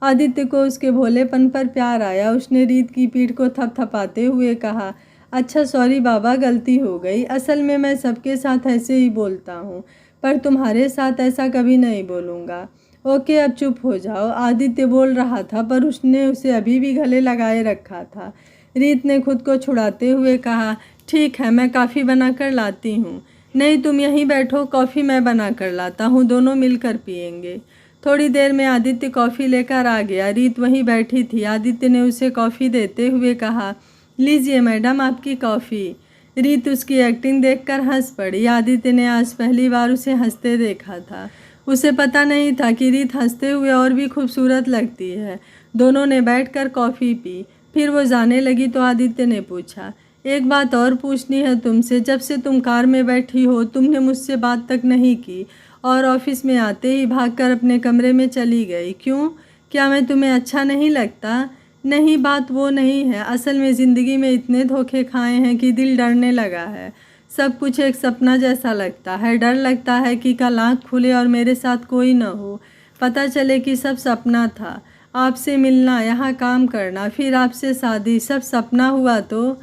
आदित्य को उसके भोलेपन पर प्यार आया। उसने रीत की पीठ को थपथपाते हुए कहा, अच्छा सॉरी बाबा, गलती हो गई। असल में मैं सबके साथ ऐसे ही बोलता हूँ, पर तुम्हारे साथ ऐसा कभी नहीं बोलूँगा। ओके, अब चुप हो जाओ। आदित्य बोल रहा था, पर उसने उसे अभी भी गले लगाए रखा था। रीत ने खुद को छुड़ाते हुए कहा, ठीक है, मैं कॉफ़ी बना कर लाती हूँ। नहीं, तुम यहीं बैठो, कॉफ़ी मैं बना कर लाता हूँ, दोनों मिलकर पियेंगे। थोड़ी देर में आदित्य कॉफ़ी लेकर आ गया। रीत वहीं बैठी थी। आदित्य ने उसे कॉफ़ी देते हुए कहा, लीजिए मैडम आपकी कॉफ़ी। रीत उसकी एक्टिंग देखकर हंस पड़ी। आदित्य ने आज पहली बार उसे हंसते देखा था। उसे पता नहीं था कि रीत हंसते हुए और भी खूबसूरत लगती है। दोनों ने बैठकर कॉफ़ी पी। फिर वो जाने लगी तो आदित्य ने पूछा, एक बात और पूछनी है तुमसे। जब से तुम कार में बैठी हो तुमने मुझसे बात तक नहीं की और ऑफिस में आते ही भागकर अपने कमरे में चली गई। क्यों? क्या मैं तुम्हें अच्छा नहीं लगता? नहीं, बात वो नहीं है। असल में ज़िंदगी में इतने धोखे खाए हैं कि दिल डरने लगा है। सब कुछ एक सपना जैसा लगता है। डर लगता है कि कल आँख खुले और मेरे साथ कोई न हो, पता चले कि सब सपना था। आपसे मिलना, यहाँ काम करना, फिर आपसे शादी, सब सपना हुआ तो।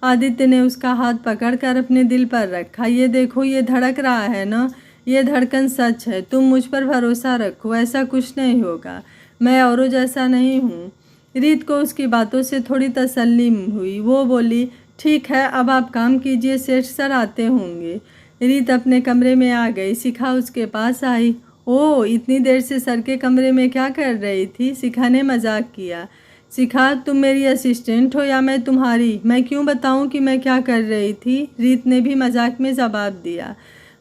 आदित्य ने उसका हाथ पकड़कर अपने दिल पर रखा। ये देखो, ये धड़क रहा है ना, ये धड़कन सच है। तुम मुझ पर भरोसा रखो, ऐसा कुछ नहीं होगा। मैं औरों जैसा नहीं हूँ। रीत को उसकी बातों से थोड़ी तसल्ली हुई। वो बोली, ठीक है, अब आप काम कीजिए, सेठ सर आते होंगे। रीत अपने कमरे में आ गई। शिखा उसके पास आई। ओह, इतनी देर से सर के कमरे में क्या कर रही थी? शिखा ने मजाक किया। शिखा, तुम मेरी असिस्टेंट हो या मैं तुम्हारी? मैं क्यों बताऊं कि मैं क्या कर रही थी? रीत ने भी मजाक में जवाब दिया।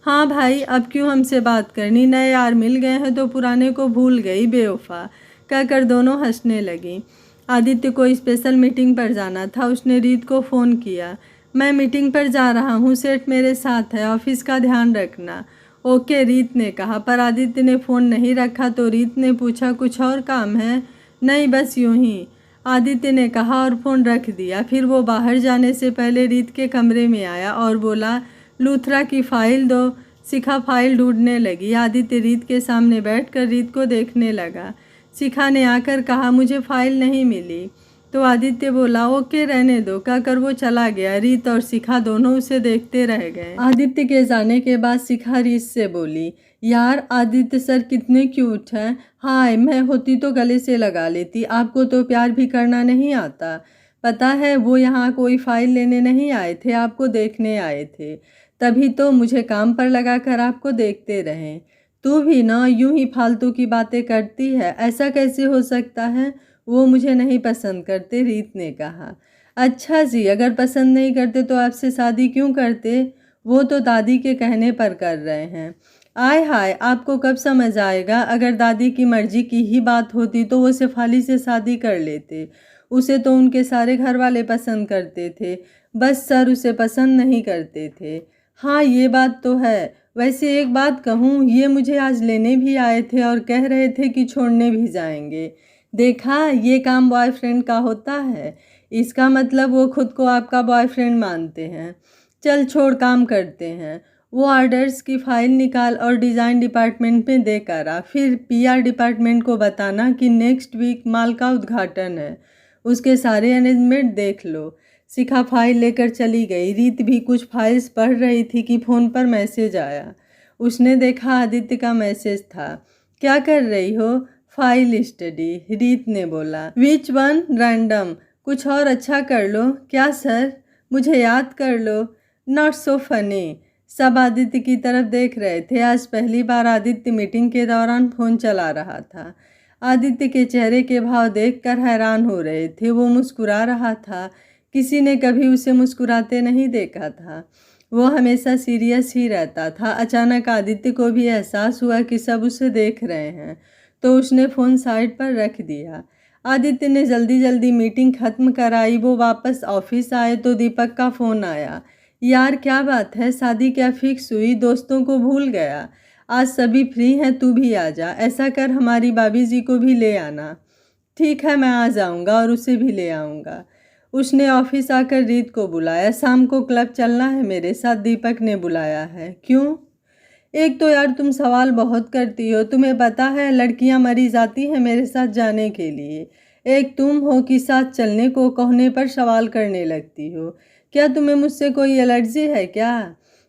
हाँ भाई, अब क्यों हमसे बात करनी? नए यार मिल गए हैं तो पुराने को भूल गई, बेवफा, कहकर दोनों हंसने लगी। आदित्य को स्पेशल मीटिंग पर जाना था। उसने रीत को फ़ोन किया। मैं मीटिंग पर जा रहा हूँ, सेठ मेरे साथ है, ऑफिस का ध्यान रखना। ओके, रीत ने कहा। पर आदित्य ने फ़ोन नहीं रखा तो रीत ने पूछा, कुछ और काम है? नहीं, बस यूं ही, आदित्य ने कहा और फ़ोन रख दिया। फिर वो बाहर जाने से पहले रीत के कमरे में आया और बोला, लूथरा की फ़ाइल दो। शिखा फ़ाइल ढूंढने लगी। आदित्य रीत के सामने बैठकर रीत को देखने लगा। शिखा ने आकर कहा, मुझे फ़ाइल नहीं मिली। तो आदित्य बोला, ओके रहने दो, कहकर वो चला गया। रीत और शिखा दोनों उसे देखते रह गए। आदित्य के जाने के बाद शिखा रीत से बोली, यार आदित्य सर कितने क्यूट हैं। हाय, मैं होती तो गले से लगा लेती। आपको तो प्यार भी करना नहीं आता। पता है वो यहाँ कोई फ़ाइल लेने नहीं आए थे, आपको देखने आए थे। तभी तो मुझे काम पर लगाकर आपको देखते रहें। तू भी ना यूं ही फालतू की बातें करती है, ऐसा कैसे हो सकता है? वो मुझे नहीं पसंद करते, रीत ने कहा। अच्छा जी, अगर पसंद नहीं करते तो आपसे शादी क्यों करते? वो तो दादी के कहने पर कर रहे हैं। आय हाय, आपको कब समझ आएगा? अगर दादी की मर्जी की ही बात होती तो वो शेफाली से शादी कर लेते। उसे तो उनके सारे घर वाले पसंद करते थे, बस सर उसे पसंद नहीं करते थे। हाँ, ये बात तो है। वैसे एक बात कहूँ, ये मुझे आज लेने भी आए थे और कह रहे थे कि छोड़ने भी जाएंगे। देखा, ये काम बॉयफ्रेंड का होता है। इसका मतलब वो खुद को आपका बॉयफ्रेंड मानते हैं। चल छोड़, काम करते हैं। वो ऑर्डर्स की फ़ाइल निकाल और डिज़ाइन डिपार्टमेंट में देकर आ। फिर पीआर डिपार्टमेंट को बताना कि नेक्स्ट वीक माल का उद्घाटन है। उसके सारे अरेंजमेंट देख लो। शिखा फाइल लेकर चली गई। रीत भी कुछ फाइल्स पढ़ रही थी कि फ़ोन पर मैसेज आया। उसने देखा आदित्य का मैसेज था। क्या कर रही हो? फाइल स्टडी, रीत ने बोला। Which one? रैंडम। कुछ और अच्छा कर लो। क्या सर? मुझे याद कर लो। Not so funny. सब आदित्य की तरफ देख रहे थे। आज पहली बार आदित्य मीटिंग के दौरान फ़ोन चला रहा था। आदित्य के चेहरे के भाव देखकर हैरान हो रहे थे। वो मुस्कुरा रहा था। किसी ने कभी उसे मुस्कुराते नहीं देखा था। वो हमेशा सीरियस ही रहता था। अचानक आदित्य को भी एहसास हुआ कि सब उसे देख रहे हैं, तो उसने फ़ोन साइड पर रख दिया। आदित्य ने जल्दी जल्दी मीटिंग ख़त्म कराई। वो वापस ऑफिस आए तो दीपक का फ़ोन आया। यार क्या बात है, शादी क्या फिक्स हुई? दोस्तों को भूल गया? आज सभी फ्री हैं, तू भी आ जा। ऐसा कर, हमारी भाभी जी को भी ले आना। ठीक है, मैं आ जाऊंगा और उसे भी ले आऊँगा। उसने ऑफिस आकर रीत को बुलाया। शाम को क्लब चलना है मेरे साथ, दीपक ने बुलाया है। क्यों? एक तो यार तुम सवाल बहुत करती हो। तुम्हें पता है लड़कियां मरी जाती हैं मेरे साथ जाने के लिए। एक तुम हो कि साथ चलने को कहने पर सवाल करने लगती हो। क्या तुम्हें मुझसे कोई एलर्जी है क्या?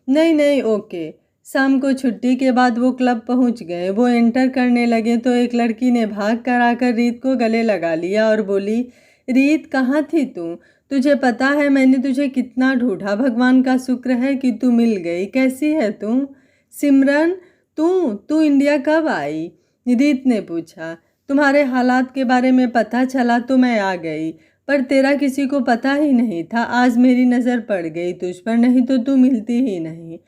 नहीं नहीं, ओके। शाम को छुट्टी के बाद वो क्लब पहुंच गए। वो एंटर करने लगे तो एक लड़की ने भाग कर आकर रीत को गले लगा लिया और बोली, रीत कहाँ थी तू? तुझे पता है मैंने तुझे कितना ढूंढा। भगवान का शुक्र है कि तू मिल गई। कैसी है तू? सिमरन, तू तू इंडिया कब आई? रीत ने पूछा। तुम्हारे हालात के बारे में पता चला तो मैं आ गई, पर तेरा किसी को पता ही नहीं था। आज मेरी नज़र पड़ गई तुझ पर, नहीं तो तू मिलती ही नहीं।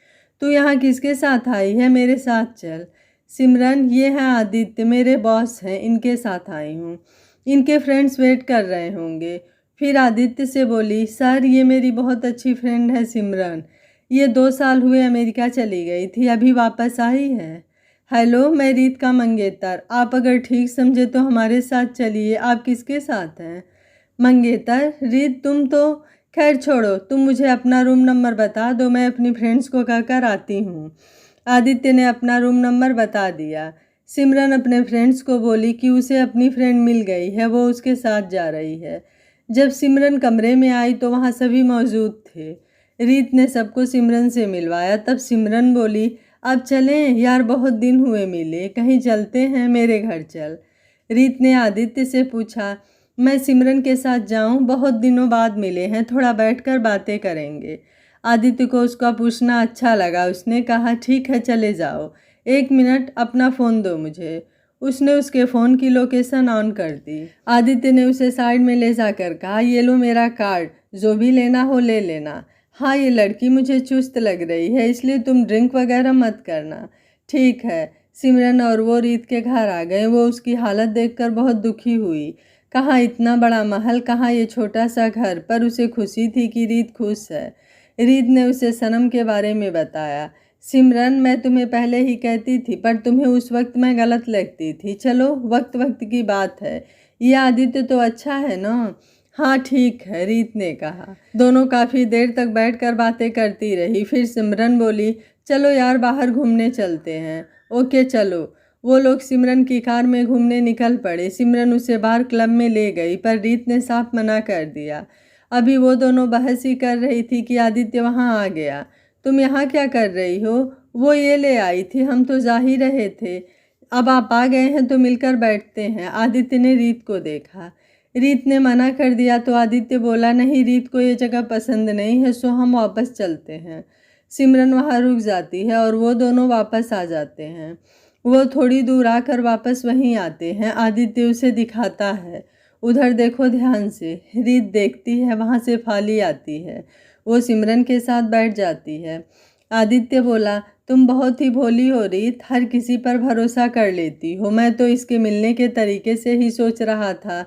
तू यहाँ किसके साथ आई है? मेरे साथ चल। सिमरन, ये है आदित्य, मेरे बॉस हैं, इनके साथ आई हूँ। इनके फ्रेंड्स वेट कर रहे होंगे। फिर आदित्य से बोली, सर ये मेरी बहुत अच्छी फ्रेंड है सिमरन। ये 2 साल हुए अमेरिका चली गई थी, अभी वापस आई है। हेलो, मैं रीत का मंगेतर। आप अगर ठीक समझे तो हमारे साथ चलिए। आप किसके साथ हैं? मंगेतर? रीत तुम तो। खैर छोड़ो, तुम मुझे अपना रूम नंबर बता दो, मैं अपनी फ्रेंड्स को कहकर आती हूँ। आदित्य ने अपना रूम नंबर बता दिया। सिमरन अपने फ्रेंड्स को बोली कि उसे अपनी फ्रेंड मिल गई है, वो उसके साथ जा रही है। जब सिमरन कमरे में आई तो वहाँ सभी मौजूद थे। रीत ने सबको सिमरन से मिलवाया। तब सिमरन बोली, अब चलें यार, बहुत दिन हुए मिले, कहीं चलते हैं, मेरे घर चल। रीत ने आदित्य से पूछा, मैं सिमरन के साथ जाऊं? बहुत दिनों बाद मिले हैं, थोड़ा बैठकर बातें करेंगे। आदित्य को उसका पूछना अच्छा लगा। उसने कहा, ठीक है चले जाओ। 1 मिनट, अपना फ़ोन दो मुझे। उसने उसके फ़ोन की लोकेशन ऑन कर दी। आदित्य ने उसे साइड में ले जाकर कहा, ये लो मेरा कार्ड, जो भी लेना हो ले लेना। हाँ, ये लड़की मुझे चुस्त लग रही है, इसलिए तुम ड्रिंक वगैरह मत करना। ठीक है। सिमरन और वो रीत के घर आ गए। वो उसकी हालत देखकर बहुत दुखी हुई। कहाँ इतना बड़ा महल, कहाँ ये छोटा सा घर, पर उसे खुशी थी कि रीत खुश है। रीत ने उसे सनम के बारे में बताया। सिमरन, मैं तुम्हें पहले ही कहती थी, पर तुम्हें उस वक्त मैं गलत लगती थी। चलो, वक्त वक्त की बात है। ये आदित्य तो अच्छा है ना? हाँ ठीक है, रीत ने कहा। दोनों काफ़ी देर तक बैठकर बातें करती रही। फिर सिमरन बोली, चलो यार, बाहर घूमने चलते हैं। ओके चलो। वो लोग सिमरन की कार में घूमने निकल पड़े। सिमरन उसे बाहर क्लब में ले गई, पर रीत ने साफ मना कर दिया। अभी वो दोनों बहस ही कर रही थी कि आदित्य वहाँ आ गया। तुम यहाँ क्या कर रही हो? वो ये ले आई थी, हम तो जा ही रहे थे। अब आप आ गए हैं तो मिलकर बैठते हैं। आदित्य ने रीत को देखा। रीत ने मना कर दिया तो आदित्य बोला, नहीं, रीत को ये जगह पसंद नहीं है, सो हम वापस चलते हैं। सिमरन वहाँ रुक जाती है और वो दोनों वापस आ जाते हैं। वो थोड़ी दूर आकर वापस वहीं आते हैं। आदित्य उसे दिखाता है, उधर देखो ध्यान से। रीत देखती है, वहाँ से फाली आती है। वो सिमरन के साथ बैठ जाती है। आदित्य बोला, तुम बहुत ही भोली हो रीत, हर किसी पर भरोसा कर लेती हो। मैं तो इसके मिलने के तरीके से ही सोच रहा था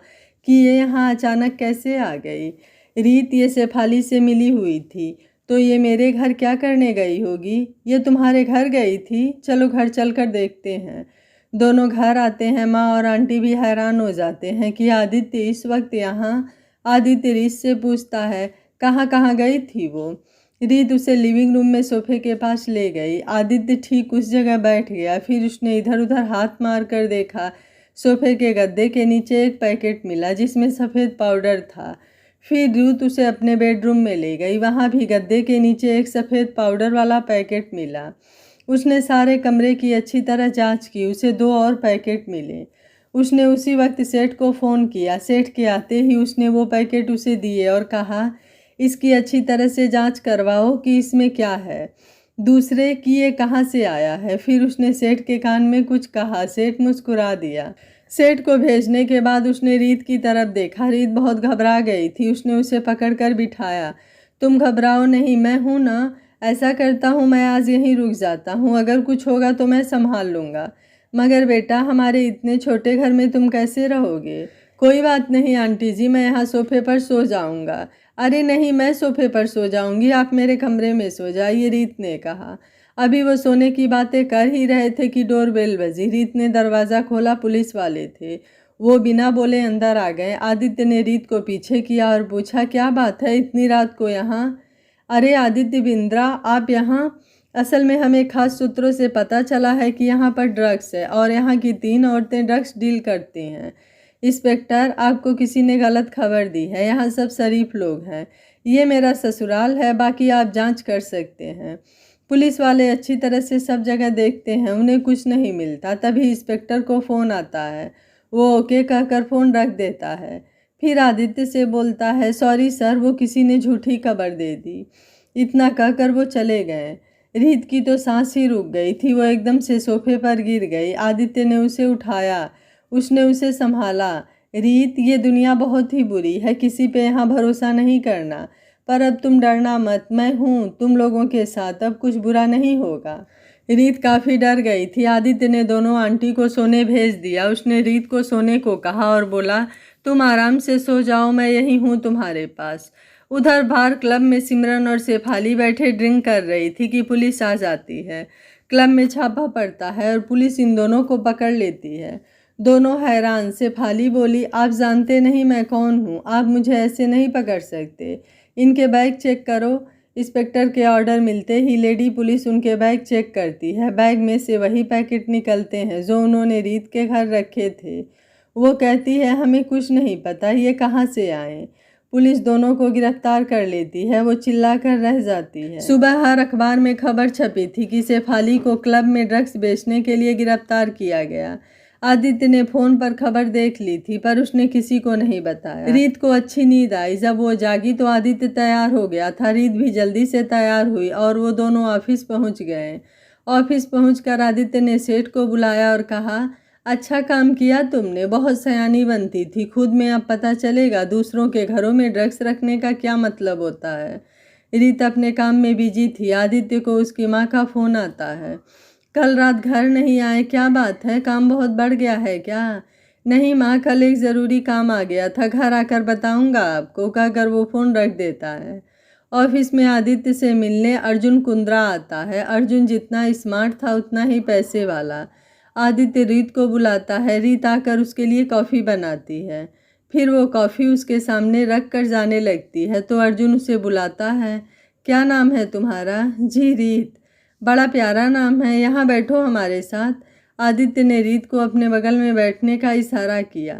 कि ये यहाँ अचानक कैसे आ गई। रीत ये शेफाली से मिली हुई थी, तो ये मेरे घर क्या करने गई होगी? ये तुम्हारे घर गई थी? चलो घर चलकर देखते हैं। दोनों घर आते हैं। माँ और आंटी भी हैरान हो जाते हैं कि आदित्य इस वक्त यहाँ। आदित्य रीत से पूछता है, कहाँ कहाँ गई थी वो? रीत उसे लिविंग रूम में सोफे के पास ले गई। आदित्य ठीक उस जगह बैठ गया। फिर उसने इधर उधर हाथ मार कर देखा। सोफे के गद्दे के नीचे एक पैकेट मिला जिसमें सफ़ेद पाउडर था। फिर रूथ उसे अपने बेडरूम में ले गई। वहाँ भी गद्दे के नीचे एक सफ़ेद पाउडर वाला पैकेट मिला। उसने सारे कमरे की अच्छी तरह जांच की। उसे 2 और पैकेट मिले। उसने उसी वक्त सेठ को फ़ोन किया। सेठ के आते ही उसने वो पैकेट उसे दिए और कहा, इसकी अच्छी तरह से जांच करवाओ कि इसमें क्या है, दूसरे कि ये कहाँ से आया है। फिर उसने सेठ के कान में कुछ कहा। सेठ मुस्कुरा दिया। सेठ को भेजने के बाद उसने रीत की तरफ देखा। रीत बहुत घबरा गई थी। उसने उसे पकड़कर बिठाया। तुम घबराओ नहीं, मैं हूँ ना। ऐसा करता हूँ, मैं आज यहीं रुक जाता हूँ। अगर कुछ होगा तो मैं संभाल लूँगा। मगर बेटा, हमारे इतने छोटे घर में तुम कैसे रहोगे? कोई बात नहीं आंटी जी, मैं यहाँ सोफे पर सो जाऊँगा। अरे नहीं, मैं सोफे पर सो जाऊँगी, आप मेरे कमरे में सो जाइए, रीत ने कहा। अभी वो सोने की बातें कर ही रहे थे कि डोरबेल बजी। रीत ने दरवाज़ा खोला। पुलिस वाले थे। वो बिना बोले अंदर आ गए। आदित्य ने रीत को पीछे किया और पूछा, क्या बात है इतनी रात को यहाँ? अरे आदित्य बिंद्रा, आप यहाँ? असल में हमें खास सूत्रों से पता चला है कि यहाँ पर ड्रग्स है और यहाँ की 3 औरतें ड्रग्स डील करती हैं। इंस्पेक्टर, आपको किसी ने गलत खबर दी है। यहाँ सब शरीफ लोग हैं। ये मेरा ससुराल है, बाकी आप जांच कर सकते हैं। पुलिस वाले अच्छी तरह से सब जगह देखते हैं, उन्हें कुछ नहीं मिलता। तभी इंस्पेक्टर को फ़ोन आता है। वो ओके कहकर फ़ोन रख देता है। फिर आदित्य से बोलता है, सॉरी सर, वो किसी ने झूठी खबर दे दी। इतना कहकर वो चले गए। रीत की तो सांस ही रुक गई थी। वो एकदम से सोफे पर गिर गई। आदित्य ने उसे उठाया। उसने उसे संभाला। रीत, ये दुनिया बहुत ही बुरी है, किसी पे यहाँ भरोसा नहीं करना। पर अब तुम डरना मत, मैं हूँ तुम लोगों के साथ, अब कुछ बुरा नहीं होगा। रीत काफ़ी डर गई थी। आदित्य ने दोनों आंटी को सोने भेज दिया। उसने रीत को सोने को कहा और बोला, तुम आराम से सो जाओ, मैं यहीं हूँ तुम्हारे पास। उधर बाहर क्लब में सिमरन और शेफाली बैठे ड्रिंक कर रही थी कि पुलिस आ जाती है। क्लब में छापा पड़ता है और पुलिस इन दोनों को पकड़ लेती है। दोनों हैरान। शेफाली बोली, आप जानते नहीं मैं कौन हूँ, आप मुझे ऐसे नहीं पकड़ सकते। इनके बैग चेक करो। इंस्पेक्टर के ऑर्डर मिलते ही लेडी पुलिस उनके बैग चेक करती है। बैग में से वही पैकेट निकलते हैं जो उन्होंने रीत के घर रखे थे। वो कहती है, हमें कुछ नहीं पता ये कहाँ से आए। पुलिस दोनों को गिरफ्तार कर लेती है। वो चिल्लाकर रह जाती है। सुबह हर अखबार में खबर छपी थी कि शेफाली को क्लब में ड्रग्स बेचने के लिए गिरफ्तार किया गया। आदित्य ने फ़ोन पर खबर देख ली थी, पर उसने किसी को नहीं बताया। रीत को अच्छी नींद आई। जब वो जागी तो आदित्य तैयार हो गया था। रीत भी जल्दी से तैयार हुई और वो दोनों ऑफिस पहुंच गए। ऑफिस पहुंचकर आदित्य ने सेठ को बुलाया और कहा, अच्छा काम किया तुमने, बहुत सयानी बनती थी। खुद में अब पता चलेगा दूसरों के घरों में ड्रग्स रखने का क्या मतलब होता है। रीत अपने काम में बिजी थी। आदित्य को उसकी माँ का फ़ोन आता है। कल रात घर नहीं आए, क्या बात है, काम बहुत बढ़ गया है क्या? नहीं माँ, कल एक ज़रूरी काम आ गया था, घर आकर बताऊंगा आपको, कहकर वो फ़ोन रख देता है। ऑफिस में आदित्य से मिलने अर्जुन कुंद्रा आता है। अर्जुन जितना स्मार्ट था उतना ही पैसे वाला। आदित्य रीत को बुलाता है। रीत आकर उसके लिए कॉफ़ी बनाती है। फिर वो कॉफ़ी उसके सामने रख कर जाने लगती है तो अर्जुन उसे बुलाता है। क्या नाम है तुम्हारा? जी रीत। बड़ा प्यारा नाम है, यहाँ बैठो हमारे साथ। आदित्य ने रीत को अपने बगल में बैठने का इशारा किया।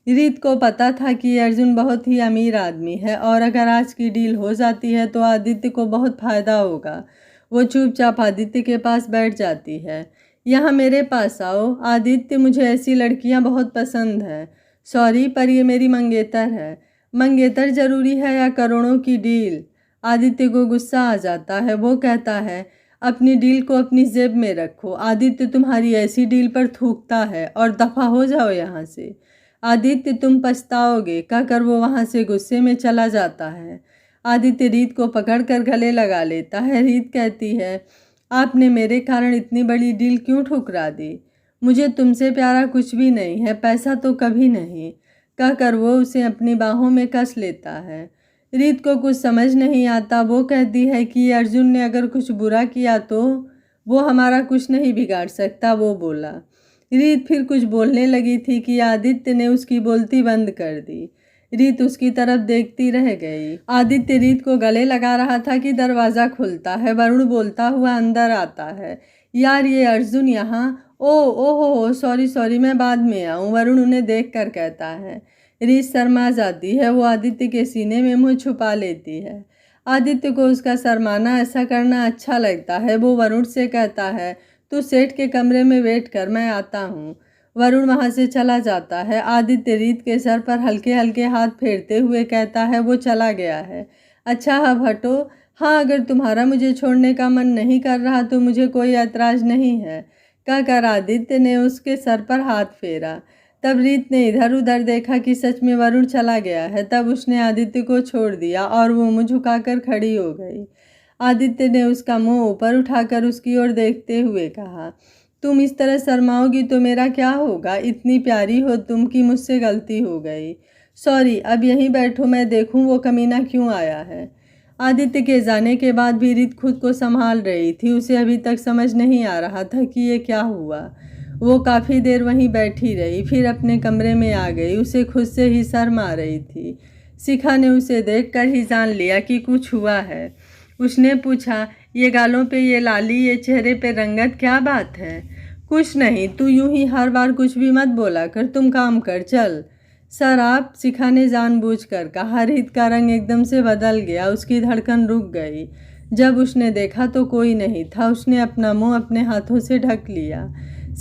रीत को पता था कि अर्जुन बहुत ही अमीर आदमी है और अगर आज की डील हो जाती है तो आदित्य को बहुत फ़ायदा होगा। वो चुपचाप आदित्य के पास बैठ जाती है। यहाँ मेरे पास आओ। आदित्य, मुझे ऐसी लड़कियाँ बहुत पसंद हैं। सॉरी, पर ये मेरी मंगेतर है। मंगेतर ज़रूरी है या करोड़ों की डील? आदित्य को गुस्सा आ जाता है। वो कहता है, अपनी डील को अपनी जेब में रखो। आदित्य तुम्हारी ऐसी डील पर थूकता है और दफ़ा हो जाओ यहाँ से। आदित्य, तुम पछताओगे, कहकर वो वहाँ से गुस्से में चला जाता है। आदित्य रीत को पकड़कर गले लगा लेता है। रीत कहती है, आपने मेरे कारण इतनी बड़ी डील क्यों ठुकरा दी? मुझे तुमसे प्यारा कुछ भी नहीं है, पैसा तो कभी नहीं, कहकर वो उसे अपनी बाहों में कस लेता है। रीत को कुछ समझ नहीं आता। वो कहती है कि अर्जुन ने अगर कुछ बुरा किया तो वो हमारा कुछ नहीं बिगाड़ सकता। वो बोला। रीत फिर कुछ बोलने लगी थी कि आदित्य ने उसकी बोलती बंद कर दी। रीत उसकी तरफ देखती रह गई। आदित्य रीत को गले लगा रहा था कि दरवाज़ा खुलता है। वरुण बोलता हुआ अंदर आता है। यार, ये अर्जुन यहाँ। ओहो, सॉरी, मैं बाद में आऊँ, वरुण उन्हें देख कर कहता है। रीत शर्मा जाती है। वो आदित्य के सीने में मुँह छुपा लेती है। आदित्य को उसका शर्माना, ऐसा करना अच्छा लगता है। वो वरुण से कहता है, तू सेठ के कमरे में वेट कर, मैं आता हूँ। वरुण वहाँ से चला जाता है। आदित्य रीत के सर पर हल्के हल्के हाथ फेरते हुए कहता है, वो चला गया है। अच्छा, अब हटो। हाँ, अगर तुम्हारा मुझे छोड़ने का मन नहीं कर रहा तो मुझे कोई ऐतराज़ नहीं है, कहकर आदित्य ने उसके सर पर हाथ फेरा। तब रीत ने इधर उधर देखा कि सच में वरुण चला गया है। तब उसने आदित्य को छोड़ दिया और वो मुँह झुकाकर खड़ी हो गई। आदित्य ने उसका मुंह ऊपर उठाकर उसकी ओर देखते हुए कहा, तुम इस तरह शर्माओगी तो मेरा क्या होगा? इतनी प्यारी हो तुम कि मुझसे गलती हो गई। सॉरी, अब यहीं बैठो, मैं देखूं वो कमीना क्यों आया है। आदित्य के जाने के बाद भी रीत खुद को संभाल रही थी। उसे अभी तक समझ नहीं आ रहा था कि ये क्या हुआ। वो काफ़ी देर वहीं बैठी रही, फिर अपने कमरे में आ गई। उसे खुद से ही शर्म आ रही थी। शिखा ने उसे देखकर ही जान लिया कि कुछ हुआ है। उसने पूछा, ये गालों पे ये लाली, ये चेहरे पे रंगत, क्या बात है? कुछ नहीं, तू यूं ही हर बार कुछ भी मत बोला कर, तुम काम कर, चल। सर आप, शिखा ने जानबूझकर कहा। रीत का रंग एकदम से बदल गया। उसकी धड़कन रुक गई। जब उसने देखा तो कोई नहीं था। उसने अपना मुंह अपने हाथों से ढक लिया।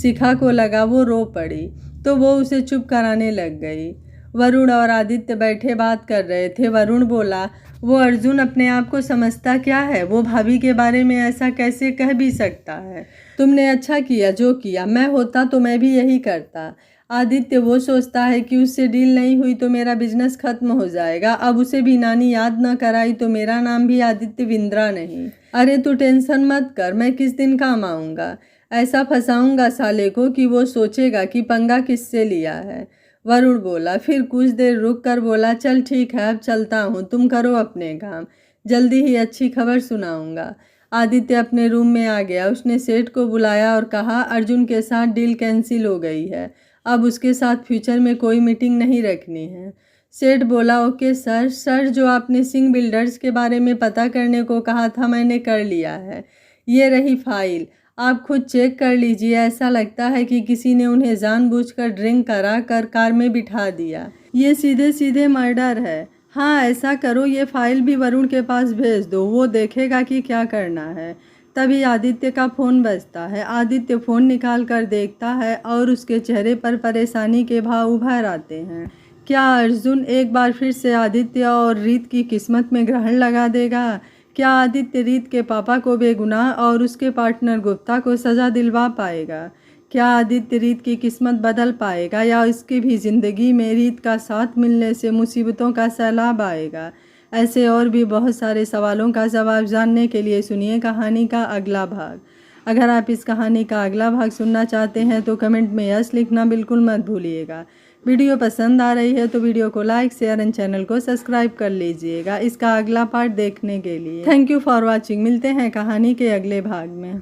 शिखा को लगा वो रो पड़ी तो वो उसे चुप कराने लग गई। वरुण और आदित्य बैठे बात कर रहे थे। वरुण बोला, वो अर्जुन अपने आप को समझता क्या है? वो भाभी के बारे में ऐसा कैसे कह भी सकता है? तुमने अच्छा किया जो किया, मैं होता तो मैं भी यही करता। आदित्य, वो सोचता है कि उससे डील नहीं हुई तो मेरा बिजनेस खत्म हो जाएगा। अब उसे भी नानी याद न कराई तो मेरा नाम भी आदित्य विंद्रा नहीं। अरे तू टेंशन मत कर, मैं किस दिन काम आऊँगा। ऐसा फंसाऊंगा साले को कि वो सोचेगा कि पंगा किससे लिया है। वरुण बोला। फिर कुछ देर रुक कर बोला, चल ठीक है, अब चलता हूँ, तुम करो अपने काम, जल्दी ही अच्छी खबर सुनाऊंगा। आदित्य अपने रूम में आ गया। उसने सेठ को बुलाया और कहा, अर्जुन के साथ डील कैंसिल हो गई है, अब उसके साथ फ्यूचर में कोई मीटिंग नहीं रखनी है। सेठ बोला, ओके सर, जो आपने सिंह बिल्डर्स के बारे में पता करने को कहा था मैंने कर लिया है। ये रही फाइल, आप खुद चेक कर लीजिए। ऐसा लगता है कि किसी ने उन्हें जानबूझकर ड्रिंक करा कर कार में बिठा दिया। ये सीधे सीधे मर्डर है। हाँ, ऐसा करो, ये फाइल भी वरुण के पास भेज दो, वो देखेगा कि क्या करना है। तभी आदित्य का फ़ोन बजता है। आदित्य फ़ोन निकाल कर देखता है और उसके चेहरे पर परेशानी के भाव उभर आते हैं। क्या अर्जुन एक बार फिर से आदित्य और रीत की किस्मत में ग्रहण लगा देगा? क्या आदित्य रीत के पापा को बेगुनाह और उसके पार्टनर गुप्ता को सज़ा दिलवा पाएगा? क्या आदित्य रीत की किस्मत बदल पाएगा या इसकी भी ज़िंदगी में रीत का साथ मिलने से मुसीबतों का सैलाब आएगा? ऐसे और भी बहुत सारे सवालों का जवाब जानने के लिए सुनिए कहानी का अगला भाग। अगर आप इस कहानी का अगला भाग सुनना चाहते हैं तो कमेंट में यस लिखना बिल्कुल मत भूलिएगा। वीडियो पसंद आ रही है तो वीडियो को लाइक शेयर एंड चैनल को सब्सक्राइब कर लीजिएगा इसका अगला पार्ट देखने के लिए। Thank you for watching. मिलते हैं कहानी के अगले भाग में।